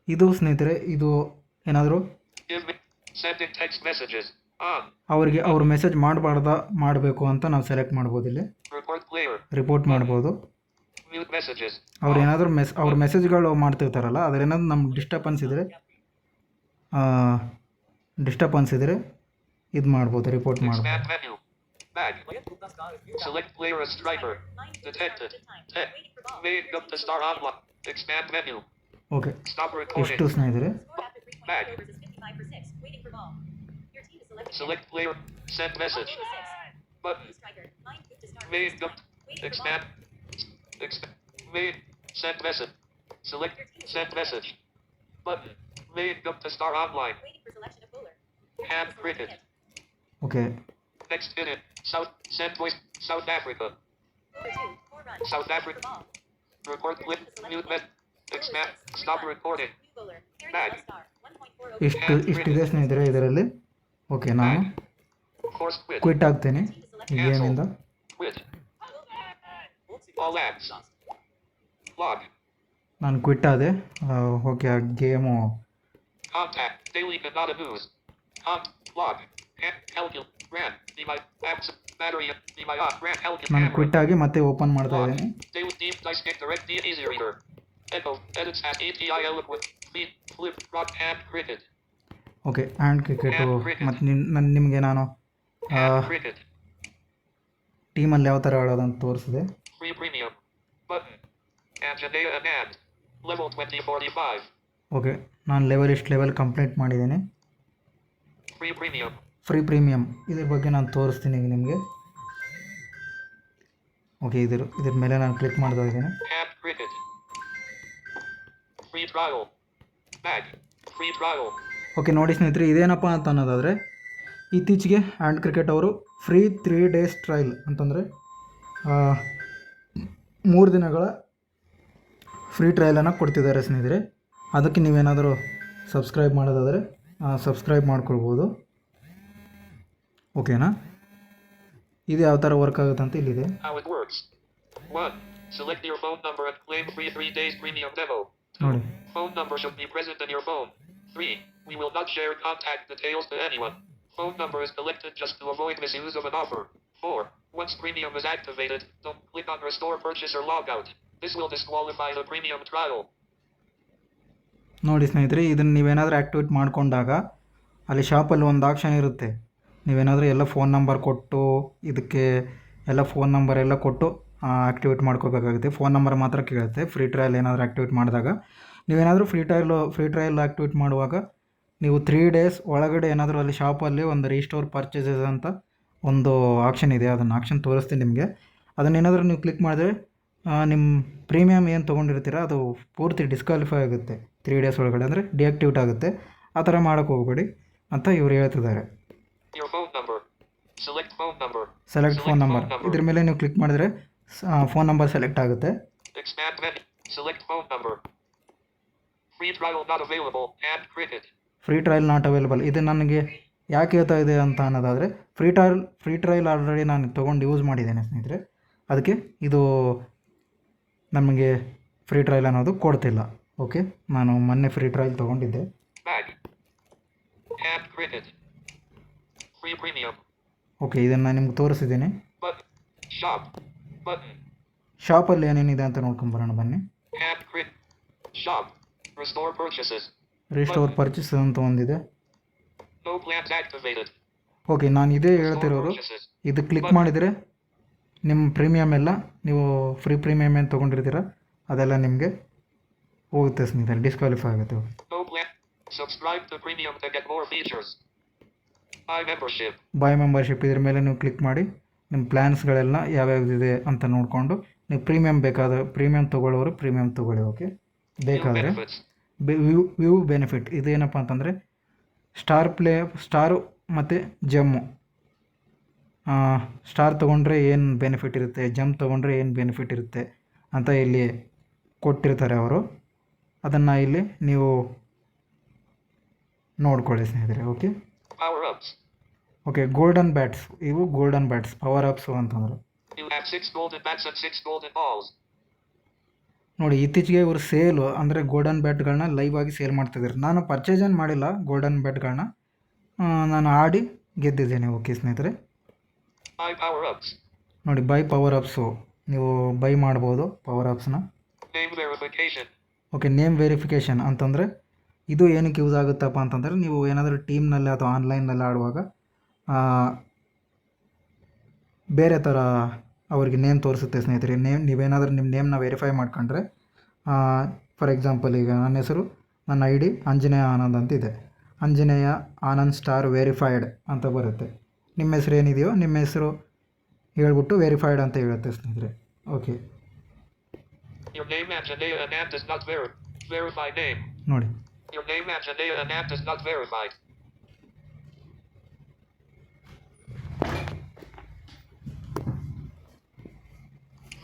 B: ಇದು ಸ್ನೇಹಿತರೆ, ಇದು ಏನಾದರೂ
A: give me, sending text messages, on,
B: ಅವರಿಗೆ ಅವ್ರ ಮೆಸೇಜ್ ಮಾಡಬೇಕು ಅಂತ ನಾವು ಸೆಲೆಕ್ಟ್ ಮಾಡ್ಬೋದು. ಇಲ್ಲಿ
A: report player,
B: ರಿಪೋರ್ಟ್ ಮಾಡ್ಬೋದು.
A: mute messages,
B: ಅವ್ರು
A: on,
B: ಏನಾದರೂ ಅವ್ರ ಮೆಸೇಜ್ಗಳು ಮಾಡ್ತಿರ್ತಾರಲ್ಲ, ಅದ್ರೇನಾದ್ರು ನಮ್ಗೆ ಡಿಸ್ಟರ್ಬೆನ್ಸ್ ಇದ್ದರೆ ಇದು ಮಾಡ್ಬೋದು, ರಿಪೋರ್ಟ್ ಮಾಡ್ಬೋದು.
A: expand menu, back,
D: Mayat Gupta star is new.
A: select player as striker,
C: 9 move to start.
A: detected,
C: Fifth time.
A: 10,
C: Waiting for ball.
A: made
C: Your
A: up
C: team
A: to
C: is
A: start
C: selecting
A: online, expand menu,
B: okay,
A: stop
B: ಎಷ್ಟು
A: recording,
B: ಸ್ನೇಹಿತರೆ?
C: Score after 3.5
A: Back.
C: overs is 55 for 6. Waiting for ball. Your team is selecting
A: select player, send message,
C: Bowler 6.
A: button,
C: New striker. 9 move to start.
A: made
C: Fifth
A: up,
C: time. Waiting for
A: expand, made, send message, select, send message, button, made up to start online,
C: ball. Waiting for selection of bowler.
A: and cricket,
B: okay,
A: next minute, South, send voice, South Africa,
C: Bowler 2. 4 runs.
A: South
C: Waiting
A: Africa.
C: for ball.
A: record clip, mute message, expand, stop recording,
C: New bowler. Carrying
A: Back.
C: his left star. 1.4 overs.
B: ಇಷ್ಟಿದೆ ಸ್ನೇಹಿತರೆ ಇದರಲ್ಲಿ. Okay, ನಾನು
A: force quit,
B: quit ಆಗ್ತೇನೆ
C: Team is
B: ಈ
C: selecting
B: ಗೇಮಿಂದ.
A: quit,
D: Home Singh
A: all
D: Rajput
A: apps,
D: last.
A: log,
B: ನಾನು quit ಆದೆ. Okay, ಆ game
A: contact, daily Canada news, log, calculate, ran, be my apps, battery, be my ran, calculate,
B: ನಾನು
A: camera,
B: quit ಆಗಿ ಮತ್ತೆ open ಮಾಡ್ತಾ
A: log,
B: ಇದ್ದೀನಿ.
A: daily deep dice get direct the easy reader, echo, edits as API eloquent, feed, flip, rock, and cricket,
B: okay, and cricket ಮತ್ತು ನಿಮಗೆ ನಾನು
A: and cricket,
B: ಟೀಮಲ್ಲಿ ಯಾವ ಥರ ಆಡೋದಂತ ತೋರಿಸಿದೆ.
A: free premium, button, Anjanea and level 2045,
B: okay, ನಾನು level complete ಮಾಡಿದ್ದೀನಿ.
A: Free premium.
B: Free premium ಇದ್ರ ಬಗ್ಗೆ ನಾನು ತೋರಿಸ್ತೀನಿ ಈಗ ನಿಮಗೆ. ಓಕೆ, ಇದ್ರ ಮೇಲೆ ನಾನು ಕ್ಲಿಕ್ ಮಾಡ್ತಾ ಇದ್ದೀನಿ.
A: Hand cricket. Free trial. Back. Free trial.
B: Okay, ನೋಡಿ ಸ್ನೇಹಿತರೆ, ಇದೇನಪ್ಪ ಅಂತ ಅನ್ನೋದಾದರೆ ಇತ್ತೀಚೆಗೆ ಹ್ಯಾಂಡ್ ಕ್ರಿಕೆಟ್ ಅವರು ಫ್ರೀ 3 days ಟ್ರಯಲ್ ಅಂತಂದರೆ 3 ದಿನಗಳ ಫ್ರೀ ಟ್ರಯಲನ್ನು ಕೊಡ್ತಿದ್ದಾರೆ ಸ್ನೇಹಿತರೆ. ಅದಕ್ಕೆ ನೀವೇನಾದರೂ ಸಬ್ಸ್ಕ್ರೈಬ್ ಮಾಡೋದಾದರೆ ಸಬ್ಸ್ಕ್ರೈಬ್ ಮಾಡ್ಕೊಳ್ಬೋದು. ಓಕೆನಾ? ಇದು ಯಾವ ಥರ ವರ್ಕ್ ಆಗುತ್ತೆ ಅಂತ ಇಲ್ಲಿದೆ.
A: How it works. 1. Select your phone number and claim free 3 days premium demo. 2.
B: ನೋಡಿ,
A: Phone number should be present in your phone. 3. We will not share contact details to anyone. Phone number is collected just to avoid misuse of an offer. 4. Once premium is activated, don't click on restore purchase or log out. This will disqualify the premium trial.
B: ನೋಡಿ ಸ್ನೇಹಿತರೆ, ಇದನ್ನು ನೀವೇನಾದರೂ activate ಮಾಡಿಕೊಂಡಾಗ ಅಲ್ಲಿ ಶಾಪಲ್ಲಿ ಒಂದು option ಇರುತ್ತೆ. ನೀವೇನಾದರೂ ಎಲ್ಲ ಫೋನ್ ನಂಬರ್ ಕೊಟ್ಟು ಇದಕ್ಕೆ ಎಲ್ಲ ಫೋನ್ ನಂಬರ್ ಎಲ್ಲ ಕೊಟ್ಟು ಆ್ಯಕ್ಟಿವೇಟ್ ಮಾಡ್ಕೋಬೇಕಾಗುತ್ತೆ. ಫೋನ್ ನಂಬರ್ ಮಾತ್ರ ಕೇಳುತ್ತೆ. ಫ್ರೀ ಟ್ರಯಲ್ ಏನಾದರೂ ಆ್ಯಕ್ಟಿವೇಟ್ ಮಾಡಿದಾಗ ನೀವೇನಾದರೂ ಫ್ರೀ ಟ್ರಯಲ್ ಆ್ಯಕ್ಟಿವೇಟ್ ಮಾಡುವಾಗ ನೀವು 3 days ಒಳಗಡೆ ಏನಾದರೂ ಅಲ್ಲಿ ಶಾಪಲ್ಲಿ ಒಂದು ರೀಸ್ಟೋರ್ ಪರ್ಚೇಸಸ್ ಅಂತ ಒಂದು ಆಪ್ಷನ್ ಇದೆ. ಅದನ್ನು ಆಪ್ಷನ್ ತೋರಿಸ್ತೀನಿ ನಿಮಗೆ. ಅದನ್ನೇನಾದರೂ ನೀವು ಕ್ಲಿಕ್ ಮಾಡಿದ್ರೆ ನಿಮ್ಮ ಪ್ರೀಮಿಯಮ್ ಏನು ತೊಗೊಂಡಿರ್ತೀರ ಅದು ಪೂರ್ತಿ ಡಿಸ್ಕ್ವಾಲಿಫೈ ಆಗುತ್ತೆ 3 days ಒಳಗಡೆ, ಅಂದರೆ ಡಿಆಕ್ಟಿವೇಟ್ ಆಗುತ್ತೆ. ಆ ಥರ ಮಾಡೋಕ್ಕೆ ಹೋಗಬೇಡಿ ಅಂತ ಇವರು ಹೇಳ್ತಿದ್ದಾರೆ.
A: Your phone number. Select phone number.
B: Select phone number ಇದ್ರ ಮೇಲೆ ನೀವು ಕ್ಲಿಕ್ ಮಾಡಿದ್ರೆ ಫೋನ್ ನಂಬರ್ ಸೆಲೆಕ್ಟ್ ಆಗುತ್ತೆ.
A: Expand menu. Select phone number. Free trial not available. Hand cricket.
B: Free trial not available. ಇದು ನನಗೆ ಯಾಕೆ ಹೇಳ್ತಾ ಇದೆ ಅಂತ ಅನ್ನೋದಾದರೆ ಫ್ರೀ ಟ್ರಯಲ್ ಆಲ್ರೆಡಿ ನಾನು ತೊಗೊಂಡು ಯೂಸ್ ಮಾಡಿದ್ದೇನೆ ಸ್ನೇಹಿತರೆ. ಅದಕ್ಕೆ ಇದು ನಮಗೆ ಫ್ರೀ ಟ್ರಯಲ್ ಅನ್ನೋದು ಕೊಡ್ತಿಲ್ಲ. ಓಕೆ, ನಾನು ಮೊನ್ನೆ ಫ್ರೀ ಟ್ರಯಲ್ ತೊಗೊಂಡಿದ್ದೆ.
A: Bag. Hand cricket. Free premium.
B: Okay, ಇದನ್ನು ನಿಮ್ಗೆ ತೋರಿಸಿದ್ದೀನಿ.
A: Button. Shop. Button.
B: ಶಾಪಲ್ಲಿ ಏನೇನಿದೆ ಅಂತ ನೋಡ್ಕೊಂಬರೋಣ ಬನ್ನಿ.
A: Hand cricket. Shop. Restore purchases.
B: Restore purchase ಅಂತ ಒಂದಿದೆ.
A: No plans activated.
B: ಓಕೆ, ನಾನು ಇದೇ
A: Restore
B: ಹೇಳ್ತಿರೋದು.
A: purchases.
B: ಇದು ಕ್ಲಿಕ್ ಮಾಡಿದರೆ ನಿಮ್ಮ ಪ್ರೀಮಿಯಮ್ ಎಲ್ಲ ನೀವು ಫ್ರೀ ಪ್ರೀಮಿಯಮ್ ಏನು ತೊಗೊಂಡಿರ್ತೀರ ಅದೆಲ್ಲ ನಿಮಗೆ ಹೋಗುತ್ತೆ ಸ್ನೇಹಿತರೆ, ಡಿಸ್ಕ್ವಾಲಿಫೈ ಆಗುತ್ತೆ.
A: No plan. Subscribe to premium to get more features. Buy membership.
B: By membership ಇದ್ರ ಮೇಲೆ ನೀವು ಕ್ಲಿಕ್ ಮಾಡಿ ನಿಮ್ಮ ಪ್ಲ್ಯಾನ್ಸ್ಗಳೆಲ್ಲ ಯಾವ್ಯಾವ್ದಿದೆ ಅಂತ ನೋಡಿಕೊಂಡು ನೀವು ಪ್ರೀಮಿಯಮ್ ತೊಗೊಳ್ಳೋರು ಪ್ರೀಮಿಯಮ್ ತೊಗೊಳ್ಳಿ. ಓಕೆ,
A: View
B: ಬೇಕಾದರೆ
A: benefits.
B: ವ್ಯೂ ಬೆನಿಫಿಟ್ ಇದೇನಪ್ಪ ಅಂತಂದರೆ ಸ್ಟಾರು ಮತ್ತು ಜಮ್ಮು. ಸ್ಟಾರ್ ತೊಗೊಂಡ್ರೆ ಏನು ಬೆನಿಫಿಟ್ ಇರುತ್ತೆ, ಜಮ್ ತೊಗೊಂಡ್ರೆ ಏನು ಬೆನಿಫಿಟ್ ಇರುತ್ತೆ ಅಂತ ಇಲ್ಲಿ ಕೊಟ್ಟಿರ್ತಾರೆ ಅವರು. ಅದನ್ನು ಇಲ್ಲಿ ನೀವು ನೋಡ್ಕೊಳ್ಳಿ ಸ್ನೇಹಿತರೆ. Okay
A: Power ups.
B: Okay, golden bats, ಇವು ಗೋಲ್ಡನ್ ಬ್ಯಾಟ್ಸ್ ಪವರ್ ಅಪ್ಸು ಅಂತಂದರು.
A: You have 6 golden bats and 6 golden balls.
B: ನೋಡಿ, ಇತ್ತೀಚೆಗೆ ಇವರು ಸೇಲು ಅಂದರೆ ಗೋಲ್ಡನ್ ಬ್ಯಾಟ್ಗಳನ್ನ ಲೈವ್ ಆಗಿ ಸೇಲ್ ಮಾಡ್ತಿದ್ದಾರೆ. ನಾನು ಪರ್ಚೇಸ್ ಏನು ಮಾಡಿಲ್ಲ ಗೋಲ್ಡನ್ ಬ್ಯಾಟ್ಗಳನ್ನ, ನಾನು ಆಡಿ ಗೆದ್ದಿದ್ದೇನೆ. ಓಕೆ ಸ್ನೇಹಿತರೆ,
A: Buy power ups.
B: ನೋಡಿ ಬೈ ಪವರ್ ಅಪ್ಸು ನೀವು ಬೈ ಮಾಡ್ಬೋದು ಪವರ್ ಅಪ್ಸ್ನ.
A: Name verification.
B: ಓಕೆ, ನೇಮ್ ವೆರಿಫಿಕೇಷನ್ ಅಂತಂದರೆ ಇದು ಏನಕ್ಕೆ ಯೂಸ್ ಆಗುತ್ತಪ್ಪ ಅಂತಂದರೆ ನೀವು ಏನಾದರೂ ಟೀಮ್ನಲ್ಲಿ ಅಥವಾ ಆನ್ಲೈನಲ್ಲಿ ಆಡುವಾಗ ಬೇರೆ ಥರ ಅವ್ರಿಗೆ ನೇಮ್ ತೋರಿಸುತ್ತೆ ಸ್ನೇಹಿತರೆ. ನೀವೇನಾದರೂ ನಿಮ್ಮ ನೇಮ್ನ ವೆರಿಫೈ ಮಾಡ್ಕೊಂಡ್ರೆ, ಫಾರ್ ಎಕ್ಸಾಂಪಲ್ ಈಗ ನನ್ನ ಹೆಸರು, ನನ್ನ ಐ ಡಿ ಆಂಜನೇಯ ಆನಂದ್ ಅಂತಿದೆ. ಆಂಜನೇಯ ಆನಂದ್ ಸ್ಟಾರ್ ವೆರಿಫೈಡ್ ಅಂತ ಬರುತ್ತೆ. ನಿಮ್ಮ ಹೆಸರು ಏನಿದೆಯೋ ನಿಮ್ಮ ಹೆಸರು ಹೇಳ್ಬಿಟ್ಟು ವೆರಿಫೈಡ್ ಅಂತ ಹೇಳುತ್ತೆ ಸ್ನೇಹಿತರೆ. Okay,
A: Your name Anjaneya Anand is not verified name.
B: ನೋಡಿ
A: Your name Anjaneya Anand is not verified.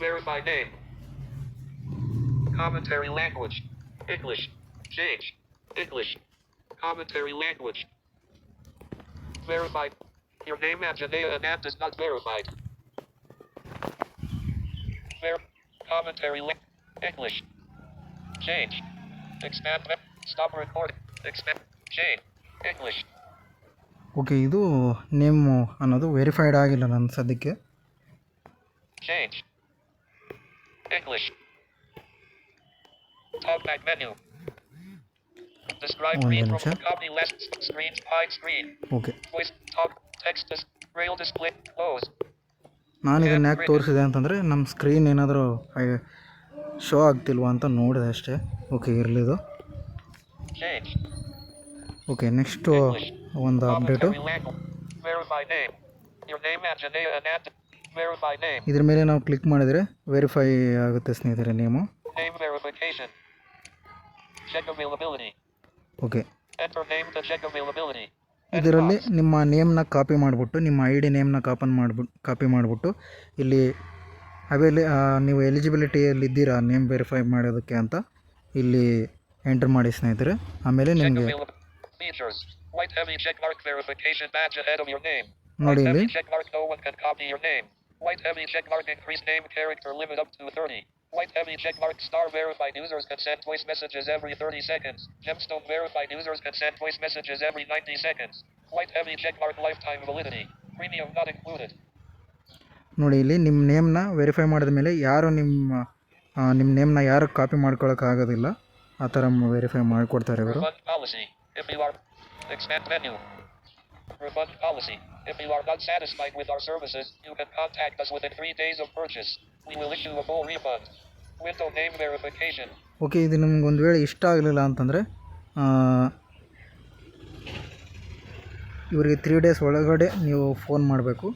A: Verified name. Commentary language. English. Change. English. Commentary language. Verified. Your name Anjaneya Anand is not verified. Commentary English. Change. Expand. Stop recording. Expand. Change. English.
B: Okay, ಇದು name ಅನ್ನೋದು verified ಆಗಿಲ್ಲ ನನ್ನ ಸದ್ಯಕ್ಕೆ.
A: Change. English. Talkback menu. Describe
B: One
A: read
B: minute,
A: from
B: sir.
A: copy left screen hide screen.
B: Okay,
A: Voice talk text rail display close.
B: ನಾನು ಇದನ್ನು ಯಾಕೆ ತೋರಿಸಿದೆ ಅಂತಂದರೆ ನಮ್ಮ ಸ್ಕ್ರೀನ್ ಏನಾದರೂ ಶೋ ಆಗ್ತಿಲ್ವಾ ಅಂತ ನೋಡಿದೆ ಅಷ್ಟೇ. ಓಕೆ, ಇರಲಿದು.
A: Change.
B: ಓಕೆ ನೆಕ್ಸ್ಟು ಒಂದು update
A: Commentary language. Verify name. Your name Anjanea Anand. Verify name.
B: ಇದ್ರ ಮೇಲೆ ನಾವು ಕ್ಲಿಕ್ ಮಾಡಿದರೆ ವೆರಿಫೈ ಆಗುತ್ತೆ ಸ್ನೇಹಿತರೆ name.
A: Name verification. Check availability.
B: Okay
A: Enter name to check availability.
B: ಇದರಲ್ಲಿ ನಿಮ್ಮ ನೇಮ್ನ ಕಾಪಿ ಮಾಡಿಬಿಟ್ಟು ನಿಮ್ಮ ಐ ಡಿ ನೇಮ್ನ ಕಾಪಿ ಮಾಡಿಬಿಟ್ಟು ಇಲ್ಲಿ ನೀವು ಎಲಿಜಿಬಿಲಿಟಿಯಲ್ಲಿ ಇದ್ದೀರಾ ನೇಮ್ ವೆರಿಫೈ ಮಾಡೋದಕ್ಕೆ ಅಂತ ಇಲ್ಲಿ ಎಂಟರ್ ಮಾಡಿ ಸ್ನೇಹಿತರೆ. ಆಮೇಲೆ
A: Check
B: ನಿಮಗೆ
A: availability. Features. White heavy check mark verification badge ahead of your name.
B: ನೋಡಿ
A: White
B: ಇಲ್ಲಿ
A: heavy check mark no one can copy your name. White heavy check mark increase name character limit up to 30. White heavy check mark star verified users can send voice messages every 30 seconds. Gemstone verified users can send voice messages every 90 seconds. White heavy check mark lifetime validity. Premium not included.
B: ನೋಡಿ ಇಲ್ಲಿ ನಿಮ್ಮ ನೇಮ್ನ verify ಮಾಡಿದ ಮೇಲೆ ಯಾರು ನಿಮ್ಮ ನೇಮ್ನ ಯಾರು copy ಮಾಡ್ಕೊಳ್ಳೋಕ್ಕಾಗೋದಿಲ್ಲ ಆ ಥರ ವೆರಿಫೈ ಮಾಡಿಕೊಡ್ತಾರೆ ಇವರು.
A: Refund policy. If you are expand menu. Refund policy. If you are not satisfied with our services, you can contact us within 3 days of purchase. We will issue a full refund. Window name verification.
B: Okay ಇದು ನಿಮ್ಗೆ ಒಂದು ವೇಳೆ ಇಷ್ಟ ಆಗಲಿಲ್ಲ ಅಂತಂದರೆ ಇವರಿಗೆ 3 days ಒಳಗಡೆ ನೀವು ಫೋನ್ ಮಾಡಬೇಕು.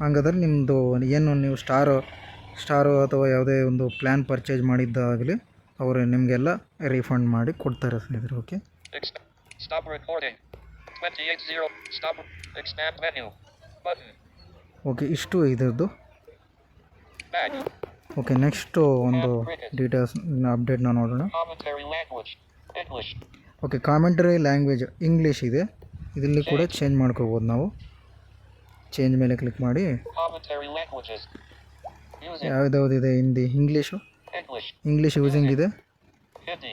B: ಹಂಗಾದ್ರೆ ನಿಮ್ಮದು ಏನು ನೀವು ಸ್ಟಾರು ಅಥವಾ ಯಾವುದೇ ಒಂದು ಪ್ಲ್ಯಾನ್ ಪರ್ಚೇಸ್ ಮಾಡಿದ್ದಾಗಲಿ ಅವರು ನಿಮಗೆಲ್ಲ ರೀಫಂಡ್ ಮಾಡಿ ಕೊಡ್ತಾರೆ ಸ್ನೇಹಿತರೆ. Okay
A: Stop recording. 280. Stop. Expand menu. Button.
B: Okay ಇಷ್ಟು ಇದರದ್ದು.
A: Back.
B: ಓಕೆ ನೆಕ್ಸ್ಟು ಒಂದು ಡೀಟೇಲ್ಸ್ ಅಪ್ಡೇಟ್ನ ನೋಡೋಣ.
A: Commentary language. English.
B: Okay commentary language English ಇದೆ, ಇದರಲ್ಲಿ ಕೂಡ ಚೇಂಜ್ ಮಾಡ್ಕೋಬೋದು ನಾವು. ಚೇಂಜ್ ಮೇಲೆ ಕ್ಲಿಕ್ ಮಾಡಿ
A: Commentary languages. Music.
B: ಯಾವುದ್ಯಾವುದಿದೆ Hindi English
A: English.
B: English using ಇದೆ.
A: Hindi.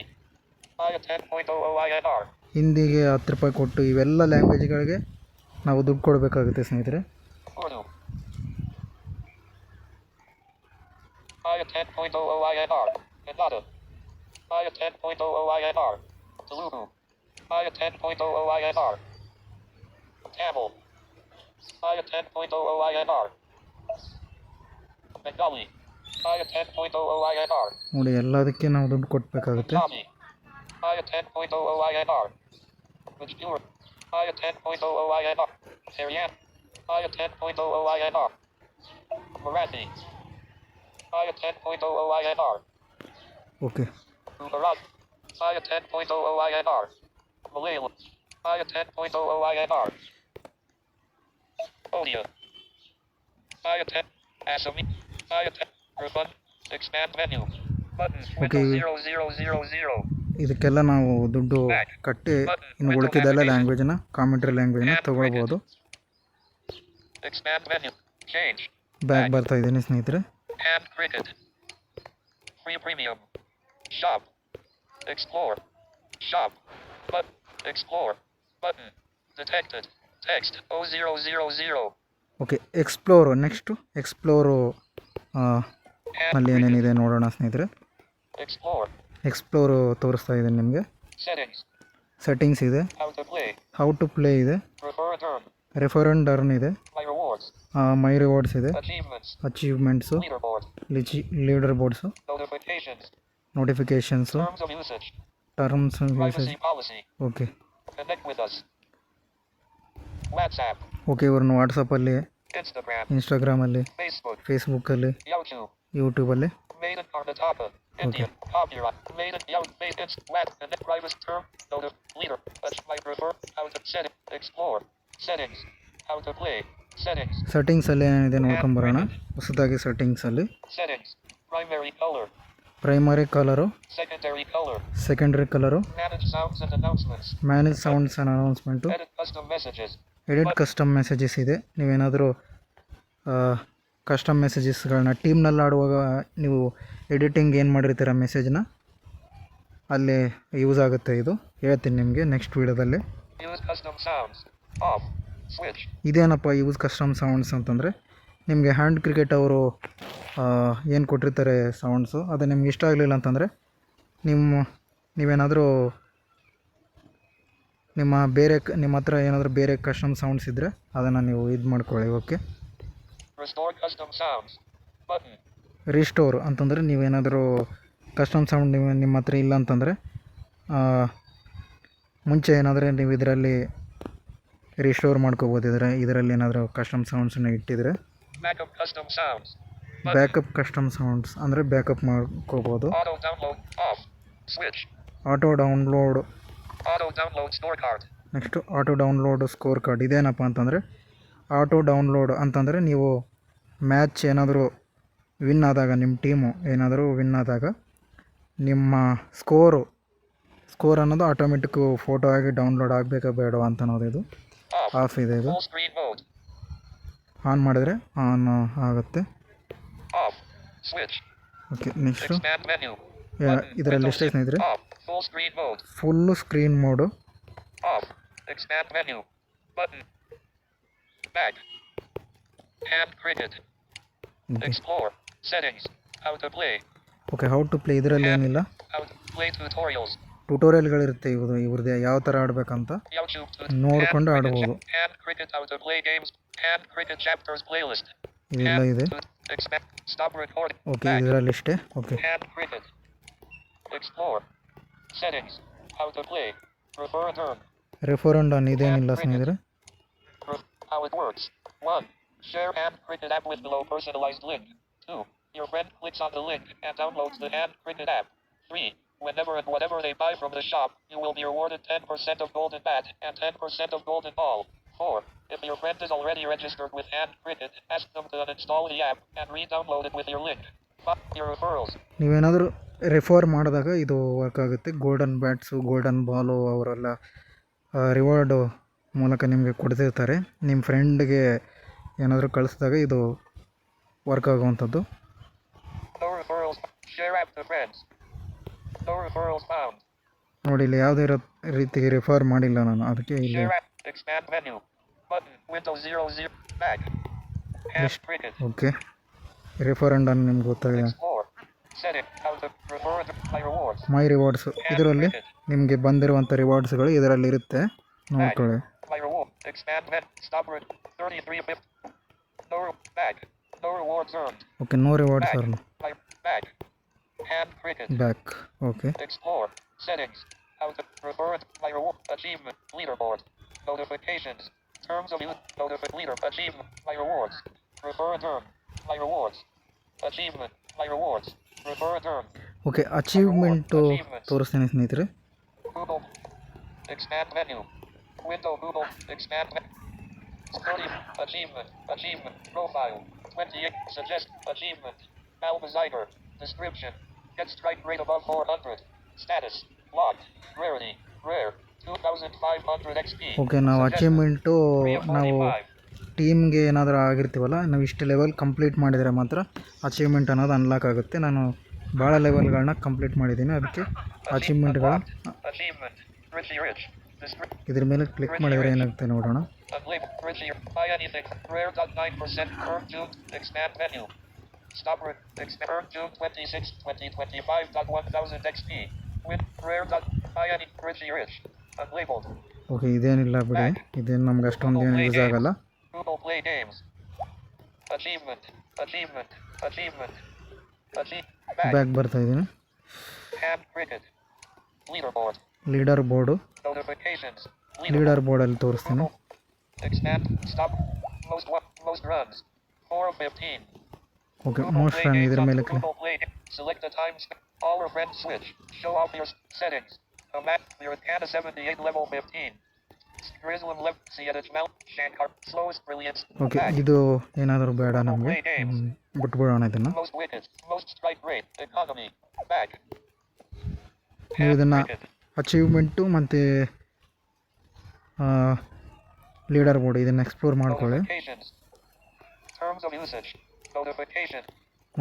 A: IA 10.00 INR.
B: ಹಿಂದಿಗೆ 10 ರೂಪಾಯಿ ಕೊಟ್ಟು ಇವೆಲ್ಲ ಲ್ಯಾಂಗ್ವೇಜ್ಗಳಿಗೆ ನಾವು ದುಡ್ಡು ಕೊಡಬೇಕಾಗುತ್ತೆ ಸ್ನೇಹಿತರೆ.
A: Urdu. IA 10.00 INR. Kannada. IA 10.00 INR. Telugu. IA 10.00 INR. Tamil. IA 10.00 INR. Bengali. IA 10.00 INR.
B: ನೋಡಿ ಎಲ್ಲದಕ್ಕೆ ನಾವು ದುಡ್ಡು ಕೊಡಬೇಕಾಗುತ್ತೆ.
A: Punjabi. IA 10.00 INR. Rajpura. IA 10.00 INR. Haryana. IA 10.00 INR. Marathi. IA 10.00 INR.
B: Okay
A: Gujarat. IA 10.00 INR. Malayalam. IA 10.00 INR. Odia. IA 10. Assamese. IA 10. Refund. Expand menu. Button.
B: Okay.
A: Window 0000.
B: ಇದಕ್ಕೆಲ್ಲ ನಾವು ದುಡ್ಡು ಕಟ್ಟಿ ಇನ್ನು ಉಳಿಕಿದೆಲ್ಲ ಲ್ಯಾಂಗ್ವೇಜನ್ನ ಕಾಮೆಂಟ್ರಿ ಲ್ಯಾಂಗ್ವೇಜನ್ನ ತೊಗೊಳ್ಬೋದು.
A: Expand menu. Change.
B: ಬ್ಯಾಕ್ ಬರ್ತಾ ಇದ್ದೀನಿ ಸ್ನೇಹಿತರೆ.
A: And cricket. Free premium. Shop. Explore. Shop. But explore. Button. Detected. Text 0000.
B: Okay next explore ನಲ್ಲಿ ಏನೇನಿದೆ ನೋಡೋಣ ಸ್ನೇಹಿತರೆ.
A: Explore.
B: ಎಕ್ಸ್ಪ್ಲೋರು ತೋರಿಸ್ತಾ ಇದೆ ನಿಮಗೆ.
A: Settings.
B: ಸೆಟ್ಟಿಂಗ್ಸ್ ಇದೆ,
A: How to play.
B: How to play ಇದೆ,
A: Refer a turn.
B: Refer and earn ಇದೆ,
A: My rewards.
B: ಮೈ ರಿವಾರ್ಡ್ಸ್ ಇದೆ,
A: Achievements.
B: Achievements,
A: Leaderboard.
B: Leaderboards,
A: Notifications.
B: Notifications,
A: Terms of usage.
B: Terms and usage.
A: Privacy policy.
B: Okay
A: Connect with us. WhatsApp.
B: Okay ಇವ್ರನ್ನ ವಾಟ್ಸಪ್ಪಲ್ಲಿ,
A: Instagram.
B: ಇನ್ಸ್ಟಾಗ್ರಾಮಲ್ಲಿ,
A: Facebook.
B: ಫೇಸ್ಬುಕ್ಕಲ್ಲಿ,
A: YouTube.
B: ಯೂಟ್ಯೂಬಲ್ಲಿ.
A: Made in Karnataka. India. Copyright. Made in Made in Wet. And then private term. Note of leader. I prefer. How to set it. Explore. Settings. How to play. Settings.
B: ಸೆಟ್ಟಿಂಗ್ಸಲ್ಲಿ ಏನಿದೆ ನೋಡ್ಕೊಂಬರೋಣ. ಹೊಸದಾಗಿ ಸೆಟ್ಟಿಂಗ್ಸಲ್ಲಿ
A: Settings. Primary color.
B: Primary colour,
A: Secondary color.
B: Secondary colour,
A: Manage sounds and announcements.
B: Manage sounds and announcement,
A: Edit custom messages.
B: Edit custom messages ಇದೆ. ನೀವೇನಾದರೂ custom ಮೆಸೇಜಸ್ಗಳನ್ನ ಟೀಮ್ನಲ್ಲಿ ಆಡುವಾಗ ನೀವು editing ಏನು ಮಾಡಿರ್ತೀರ ಮೆಸೇಜ್ನ ಅಲ್ಲಿ use ಆಗುತ್ತೆ. ಇದು ಹೇಳ್ತೀನಿ ನಿಮಗೆ ನೆಕ್ಸ್ಟ್ ವೀಡಿಯೋದಲ್ಲಿ.
A: Use custom sounds. Off. Switch.
B: ಇದೇನಪ್ಪ ಯೂಸ್ ಕಸ್ಟಮ್ ಸೌಂಡ್ಸ್ ಅಂತಂದರೆ, ನಿಮಗೆ ಹ್ಯಾಂಡ್ ಕ್ರಿಕೆಟ್ ಅವರು ಏನು ಕೊಟ್ಟಿರ್ತಾರೆ ಸೌಂಡ್ಸು, ಅದು ನಿಮ್ಗೆ ಇಷ್ಟ ಆಗಲಿಲ್ಲ ಅಂತಂದರೆ ನೀವೇನಾದರೂ ನಿಮ್ಮ ಹತ್ರ ಏನಾದರೂ ಬೇರೆ ಕಸ್ಟಮ್ ಸೌಂಡ್ಸ್ ಇದ್ದರೆ ಅದನ್ನು ನೀವು ಇದು ಮಾಡ್ಕೊಳ್ಳಿ. Okay
A: Restore custom sounds. Button.
B: Restore ಅಂತಂದರೆ ನೀವೇನಾದರೂ ಕಸ್ಟಮ್ ಸೌಂಡ್ ನಿಮ್ಮ ಹತ್ರ ಇಲ್ಲ ಅಂತಂದರೆ ಮುಂಚೆ ಏನಾದರೆ ನೀವು ಇದರಲ್ಲಿ ರಿಸ್ಟೋರ್ ಮಾಡ್ಕೋಬೋದು. ಇದರಲ್ಲಿ ಏನಾದರೂ ಕಸ್ಟಮ್ ಸೌಂಡ್ಸನ್ನ ಇಟ್ಟಿದ್ರೆ
A: Backup custom sounds. Button.
B: Backup custom sounds ಅಂದರೆ ಬ್ಯಾಕಪ್ ಮಾಡ್ಕೋಬೋದು.
A: Auto download off. Switch.
B: Auto download,
A: Auto download store card.
B: Next auto download score card. ಇದೇನಪ್ಪ ಅಂತಂದರೆ ಆಟೋ ಡೌನ್ಲೋಡ್ ಅಂತಂದರೆ ನೀವು ಮ್ಯಾಚ್ ಏನಾದರೂ ವಿನ್ ಆದಾಗ, ನಿಮ್ಮ ಟೀಮು ಏನಾದರೂ ವಿನ್ ಆದಾಗ ನಿಮ್ಮ ಸ್ಕೋರ್ ಅನ್ನೋದು ಆಟೋಮೆಟಿಕ್ಕು ಫೋಟೋ ಆಗಿ ಡೌನ್ಲೋಡ್ ಆಗಬೇಕಾ ಬೇಡವಾ ಅಂತ ಅನ್ನೋದು ಇದು
A: Off.
B: ಆಫ್ ಇದೆ. ಇದು
A: Full screen mode.
B: ಆನ್ ಮಾಡಿದ್ರೆ ಆನ್ ಆಗುತ್ತೆ.
A: Off. Switch.
B: Okay, next
A: Expand menu. Button.
B: ಇದರಲ್ಲಿ
A: Windows
B: ಎಷ್ಟೇ ಸ್ನೇಹಿತರೆ,
A: off. Full screen mode.
B: Full screen mode.
A: Off. Expand menu. Button. Back. Hand cricket. Explore. Settings. How to play.
B: Okay, how to play ಇದರಲ್ಲಿ ಏನಿಲ್ಲ,
A: How to play tutorials.
B: ಟ್ಯುಟೋರಿಯಲ್ಗಳಿರುತ್ತೆ ಇವ್ರದ್ದು ಯಾವ ಥರ ಆಡಬೇಕಂತ
A: YouTube.
B: ನೋಡ್ಕೊಂಡು
A: Hand cricket.
B: ಆಡ್ಬೋದು.
A: Hand cricket. How to play games. Hand cricket chapters playlist.
B: ಇದೆಲ್ಲ ಇದೆ.
A: Expand. Stop recording.
B: Okay,
A: Back.
B: ಇದರಲ್ಲಿ ಇಷ್ಟೇ. Okay,
A: Hand cricket. Explore. Settings. How to play. Prefer a term.
B: Refer and on ಇದೇನಿಲ್ಲ ಸ್ನೇಹಿತರೆ.
A: How it works. 1. Share hand cricket app with below personalized link. 2. Your friend clicks on the link and downloads the hand cricket app. 3. Whenever and whatever they buy from the shop, you will be rewarded 10% of golden bat and 10% of golden ball. 4. If your friend is already registered with hand cricket, ask them to uninstall the app and re-download it with your link. 5. Your referrals.
B: ನೀವೇನಾದರೂ refer ಮಾಡಿದಾಗ ಇದು work ಆಗುತ್ತೆ. Golden bats, golden Balu ಅವರೆಲ್ಲ reward ಮೂಲಕ ನಿಮಗೆ ಕೊಡ್ತಿರ್ತಾರೆ. ನಿಮ್ಮ ಫ್ರೆಂಡ್ಗೆ ಏನಾದರೂ ಕಳಿಸಿದಾಗ ಇದು ವರ್ಕ್ ಆಗುವಂಥದ್ದು.
A: No referrals. Share app to friends. No referrals found.
B: ನೋಡಿ, ಇಲ್ಲಿ ಯಾವುದೇ ರೀತಿ ರೆಫರ್ ಮಾಡಿಲ್ಲ ನಾನು, ಅದಕ್ಕೆ ಇಲ್ಲಿ
A: Share app. Expand menu. Button. Windows 00. Back. Hand cricket.
B: Okay, refer and on ನಿಮ್ಗೆ ಗೊತ್ತಾಗಿದೆ.
A: Explore. Setting. How to refer to my rewards.
B: My rewards, ಇದರಲ್ಲಿ ನಿಮಗೆ ಬಂದಿರುವಂಥ ರಿವಾರ್ಡ್ಸ್ಗಳು ಇದರಲ್ಲಿ ಇರುತ್ತೆ, ನೋಡ್ಕೊಳ್ಳಿ.
A: My reward. Expand menu. Stop it. 3350. No back. No rewards earned.
B: Okay, no rewards sir.
A: My back. Hand cricket.
B: Back. Okay,
A: Explore. Settings. How to refer to my reward. Achievement. Leaderboard. Notifications. Terms of use. Leader. Achievement. My rewards. Refer a term. My rewards. Achievement. My rewards. Refer a term.
B: Okay, achievement ತೋರಿಸ್ತೀನಿ ಸ್ನೇಹಿತರೆ.
A: Google. Expand menu. Window Google. Expand menu. 30. Achievement. Achievement. Profile. 28. Suggest. Achievement. Malbeziger. Description. Get strike rate above 400. Status. Locked. Rarity. Rare. 2500 XP.
B: Okay, ನಾವು achievement ನಾವು
A: 345.
B: ಟೀಮ್ಗೆ ಏನಾದರೂ ಆಗಿರ್ತೀವಲ್ಲ, ನಾವು ಇಷ್ಟು level complete ಮಾಡಿದರೆ ಮಾತ್ರ ಅಚೀವ್ಮೆಂಟ್ ಅನ್ನೋದು ಅನ್ಲಾಕ್ ಆಗುತ್ತೆ. ನಾನು ಭಾಳ ಲೆವೆಲ್ಗಳನ್ನ ಕಂಪ್ಲೀಟ್ ಮಾಡಿದ್ದೀನಿ, ಅದಕ್ಕೆ ಅಚೀವ್ಮೆಂಟ್ಗಳು
A: Achievement. Richie Rich.
B: ಇದ್ರ ಮೇಲೆ ಕ್ಲಿಕ್ ಮಾಡಿದರೆ ಏನಾಗುತ್ತೆ ನೋಡೋಣ.
A: Unlabeled. Richie. Buy anything. Rare.9%. Earn June. Expand menu. Stop. Earn June 26, 2025.1000 XP. Win. Rare. Buy any. Richie Rich. Unlabeled.
B: Okay, ಇದೇನಿಲ್ಲ ಬಿಡಿ, ಇದೇನು ನಮ್ಗೆ ಅಷ್ಟೊಂದು ಏನು ಯೂಸ್ ಆಗಲ್ಲ.
A: Google Play Games. Achievement. Achievement. Achievement.
B: Back ಬರ್ತಾ ಇದ್ದೀನಿ.
A: Hand cricket. Leaderboard.
B: Leaderboard,
A: Notifications.
B: ಲೀಡರ್ ಬೋರ್ಡಲ್ಲಿ ತೋರಿಸ್ತೀನಿ.
A: Expand. Stop. Most runs. 4 of 15.
B: Okay,
A: Google
B: most
A: Play
B: run
A: Games
B: ಇದ್ರ
A: on
B: ಮೇಲೆ click.
A: Google Play. Select the time. All or friend switch. Show off your settings. A map. You're at Canada 78 level 15. Grizzlem left. Sietich Mount. Shankar. Slowest brilliance.
B: Okay,
A: Back.
B: ಇದು ಏನಾದರೂ ಬೇಡ ನಮಗೆ, ಬಿಟ್ಬಿಡೋಣ ಇದನ್ನು.
A: Most wicked. Most strike rate. Economy. Back.
B: ನೀವು ಇದನ್ನು
A: Cricket.
B: Achievement ಮತ್ತು leader board ಇದನ್ನು explore ಮಾಡ್ಕೊಳ್ಳಿ.
A: Notifications. Terms of usage. Notification.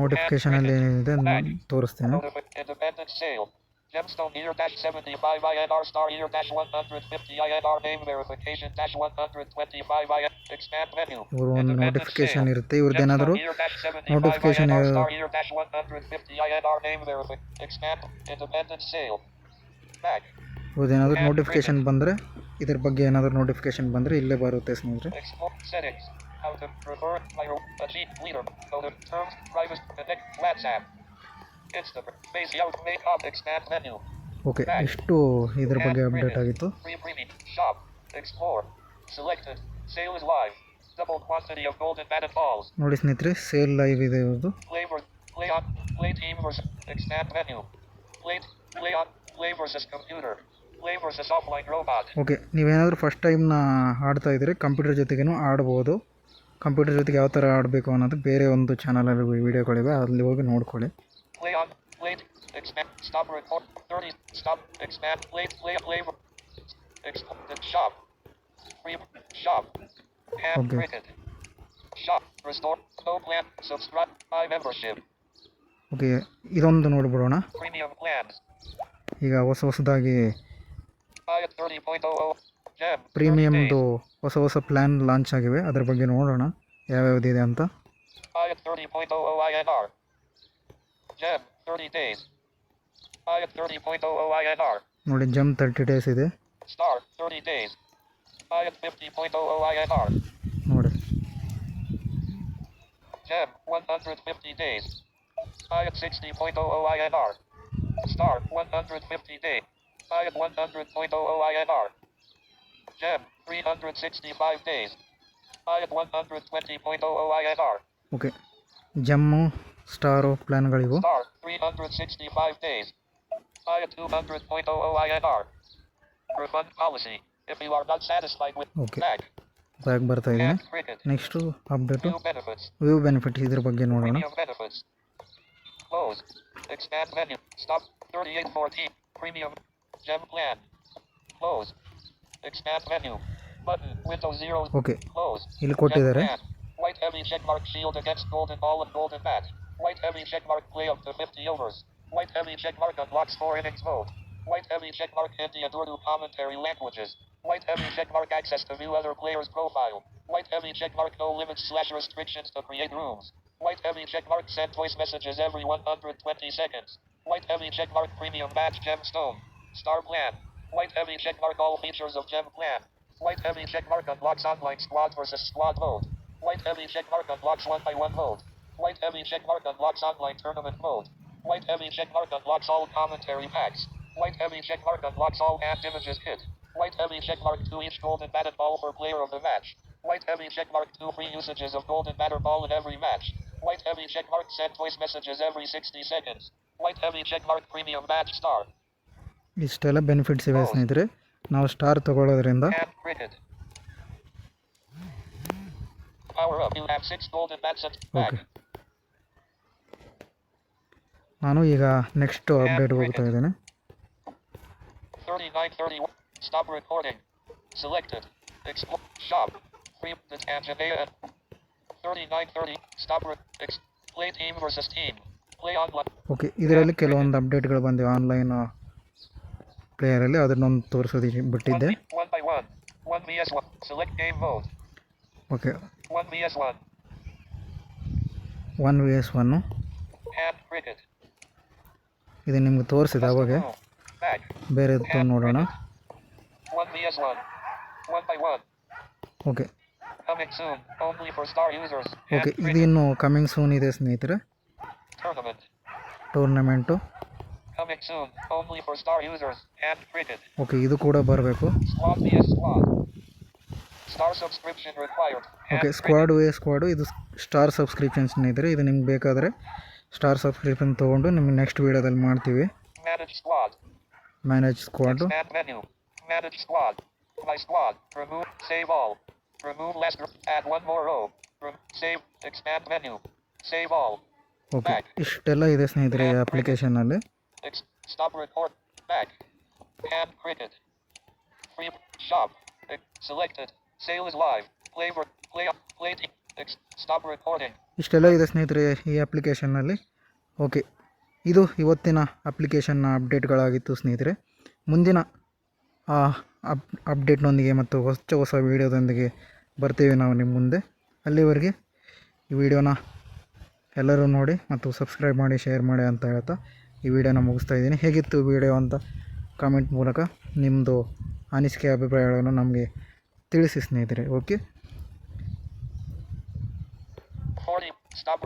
B: ನೋಟಿಫಿಕೇಷನಲ್ಲಿ ಏನಿದೆ ಅದನ್ನು ತೋರಿಸ್ತೀನಿ.
A: Independent sale. Gemstone year dash 75 INR star year dash 150 INR name verification dash 125 INR expand menu.
B: ಇವರು ಒಂದು ನೋಟಿಫಿಕೇಷನ್ ಇರುತ್ತೆ, ಇವ್ರದ್ದೇನಾದರೂ notification
A: star year dash 150 INR name verification expand independent sale. Back.
B: ಇವ್ರದ್ದೇನಾದರೂ notification ಬಂದರೆ, ಇದ್ರ ಬಗ್ಗೆ ಏನಾದರೂ ನೋಟಿಫಿಕೇಷನ್ ಬಂದರೆ ಇಲ್ಲೇ ಬರುತ್ತೆ ಸ್ನೇಹಿತರೆ.
A: Explore settings. How to refer achieve leader. Noted terms private connect WhatsApp. Instagram. Face out make up expand menu.
B: Okay, ಇಷ್ಟು ಇದ್ರ ಬಗ್ಗೆ ಅಪ್ಡೇಟ್ ಆಗಿತ್ತು.
A: Free premium. Shop. Explore. Selected. Sale is live. Double quantity of golden batted balls.
B: ನೋಡಿ ಸ್ನೇಹಿತರೆ, sale live ಇದೆ ಇವ್ರದ್ದು.
A: Play play on. Play team versus. Expand menu. Play on. Play versus computer. Play versus offline robot.
B: Okay, ನೀವೇನಾದರೂ first ಟೈಮ್ನ ಆಡ್ತಾ ಇದ್ದರೆ computer ಜೊತೆಗೇನು ಆಡ್ಬೋದು. Computer ಜೊತೆಗೆ ಯಾವ ಥರ ಆಡಬೇಕು ಅನ್ನೋದು ಬೇರೆ ಒಂದು ಚಾನಲಲ್ಲಿ ವೀಡಿಯೋಗಳಿವೆ, ಅಲ್ಲಿ ಹೋಗಿ ನೋಡ್ಕೊಳ್ಳಿ.
A: Play on. Play. Expand. Stop record. 30. Stop. Expand. Play. Expand. Shop. Free. Shop. And
B: Okay.
A: cricket. Shop. Restore. No plan. Subscribe. My membership.
B: Okay, ಇದೊಂದು ನೋಡ್ಬಿಡೋಣ.
A: Premium plans.
B: ಈಗ ಹೊಸದಾಗಿ
A: Buy at 30.00. Gem. 30
B: ಪ್ರೀಮಿಯಮ್ದು
A: days.
B: ಹೊಸ ಪ್ಲ್ಯಾನ್ ಲಾಂಚ್ ಆಗಿವೆ, ಅದ್ರ ಬಗ್ಗೆ ನೋಡೋಣ ಯಾವ್ಯಾವುದಿದೆ ಅಂತ.
A: Buy at 30.00 INR. Gem. 30 days. Buy at 30.00 INR.
B: ನೋಡಿ, ಜಮ್ 30 ಡೇಸ್ ಇದೆ
A: Star. 30 days. Buy at 50.00 INR.
B: ನೋಡಿ.
A: Gem. 150 days. Buy at 60.00 INR. Star. 150 days. Buy at 100.00 INR. Gem. 365 days. Buy at 120.00 INR.
B: Okay, Jammu star ಪ್ಲ್ಯಾನ್ಗಳಿವು.
A: Star. 365 days. Buy at 200.00 INR. Refund policy. If you are not satisfied with
B: Okay.
A: back
B: bag ಬರ್ತಾ ಇದೆ.
A: and cricket.
B: Next update
A: View benefits.
B: View benefit, ಇದ್ರ ಬಗ್ಗೆ ನೋಡೋಣ.
A: Premium benefits. Close. Expand menu. Stop. 3814. Premium. Gem plan. Close. Expand menu. Button. Windows 0.
B: Okay,
A: Close.
B: ಇಲ್ಲಿ
A: Gem
B: ಕೊಟ್ಟಿದ್ದಾರೆ.
A: plan. White heavy checkmark shield against golden ball and golden bat. White heavy checkmark play up to 50 overs. White heavy checkmark unlocks 4 innings mode. White heavy checkmark Hindi and Urdu commentary languages. White heavy checkmark access to view other players' profile. White heavy checkmark no limits/restrictions to create rooms. White heavy checkmark send voice messages every 120 seconds. White heavy checkmark premium badge gemstone. Star plan. White heavy checkmark all features of gem plan. White heavy checkmark unlocks online squad versus squad mode. White heavy checkmark unlocks 1x1 mode. White heavy checkmark unlocks online tournament mode. White heavy checkmark unlocks all commentary packs. White heavy checkmark unlocks all hand images hit. White heavy checkmark 2 each golden batted ball for player of the match. White heavy checkmark 2 free usages of golden batter ball in every match. White heavy checkmark send voice messages every 60 seconds. White heavy checkmark premium badge star.
B: ಇಷ್ಟೆಲ್ಲ benefits ಇವೆ ಸ್ನೇಹಿತರೆ. ನಾವು star ತಗೊಳ್ಳೋದ್ರಿಂದ
A: And cricket. Power up. You have 6 golden bats at back.
B: Okay, ನಾನು ಈಗ next update ಹೋಗ್ತಾ ಇದ್ದೇನೆ.
A: 3931. Stop recording. Selected. Explore. Shop. Free. The Tanzania. 3930. Stop. Play team versus team. Play online.
B: Okay, ಇದರಲ್ಲಿ ಕೆಲವೊಂದು ಅಪ್ಡೇಟ್ಗಳು ಬಂದಿವೆ ಆನ್ಲೈನ್ ಪ್ಲೇಯರಲ್ಲಿ, ಅದನ್ನೊಂದು ತೋರಿಸೋದು ಬಿಟ್ಟಿದ್ದೆ.
A: 1 by 1. 1 vs 1. Select game mode.
B: Okay,
A: 1 vs 1.
B: 1 vs 1
A: And cricket.
B: ಇದು ನಿಮ್ಗೆ ತೋರಿಸಿದೆ ಅವಾಗ.
A: Room. Back.
B: ಬೇರೆ ನೋಡೋಣ.
A: 1 vs 1. 1 by 1.
B: Okay
A: Coming soon. Only for star users.
B: Okay,
A: And
B: ಇದು
A: cricket.
B: ಇನ್ನು ಕಮಿಂಗ್ ಸೂನ್ ಇದೆ ಸ್ನೇಹಿತರೆ.
A: Tournament.
B: Tournament.
A: Coming soon. Only for star users. And cricket.
B: Okay, ಇದು ಕೂಡ ಬರಬೇಕು.
A: Squad vs squad. Star subscription required.
B: Okay,
A: And
B: squad squad ಇದು star subscription ಸ್ನೇಹಿತರೆ. ಇದು ನಿಮ್ಗೆ ಬೇಕಾದರೆ ಸ್ಟಾರ್ ಸಬ್ಸ್ಕ್ರಿಪ್ಷನ್ ತೊಗೊಂಡು ನಿಮ್ಗೆ ನೆಕ್ಸ್ಟ್ ವೀಡಿಯೋದಲ್ಲಿ ಮಾಡ್ತೀವಿ.
A: Manage squad.
B: Manage squad.
A: Expand menu. Manage squad. My squad. Remove. Save all. Remove last. Add one more row. Save. Expand menu. Save all.
B: Okay, ಇಷ್ಟೆಲ್ಲ ಇದೆ ಸ್ನೇಹಿತರೆ ಈ ಅಪ್ಲಿಕೇಶನಲ್ಲಿ.
A: Stop record. Back. And cricket. Free. Shop. Selected. Sale is live. Play. Stop recording.
B: ಇಷ್ಟೆಲ್ಲ ಇದೆ ಸ್ನೇಹಿತರೆ ಈ ಅಪ್ಲಿಕೇಶನ್ನಲ್ಲಿ. ಓಕೆ, ಇದು ಇವತ್ತಿನ ಅಪ್ಲಿಕೇಶನ್ನ ಅಪ್ಡೇಟ್ಗಳಾಗಿತ್ತು ಸ್ನೇಹಿತರೆ. ಮುಂದಿನ ಅಪ್ಡೇಟ್ನೊಂದಿಗೆ ಮತ್ತು ಹೊಸ ವೀಡಿಯೋದೊಂದಿಗೆ ಬರ್ತೀವಿ ನಾವು ನಿಮ್ಮ ಮುಂದೆ. ಅಲ್ಲಿವರೆಗೆ ಈ ವಿಡಿಯೋನ ಎಲ್ಲರೂ ನೋಡಿ ಮತ್ತು ಸಬ್ಸ್ಕ್ರೈಬ್ ಮಾಡಿ, ಶೇರ್ ಮಾಡಿ ಅಂತ ಹೇಳ್ತಾ ಈ ವಿಡಿಯೋನ ಮುಗಿಸ್ತಾ ಇದ್ದೀನಿ. ಹೇಗಿತ್ತು ವಿಡಿಯೋ ಅಂತ ಕಾಮೆಂಟ್ ಮೂಲಕ ನಿಮ್ಮದು ಅನಿಸಿಕೆ ಅಭಿಪ್ರಾಯಗಳನ್ನು ನಮಗೆ ತಿಳಿಸಿ ಸ್ನೇಹಿತರೆ. ಓಕೆ,
A: 40. Stop.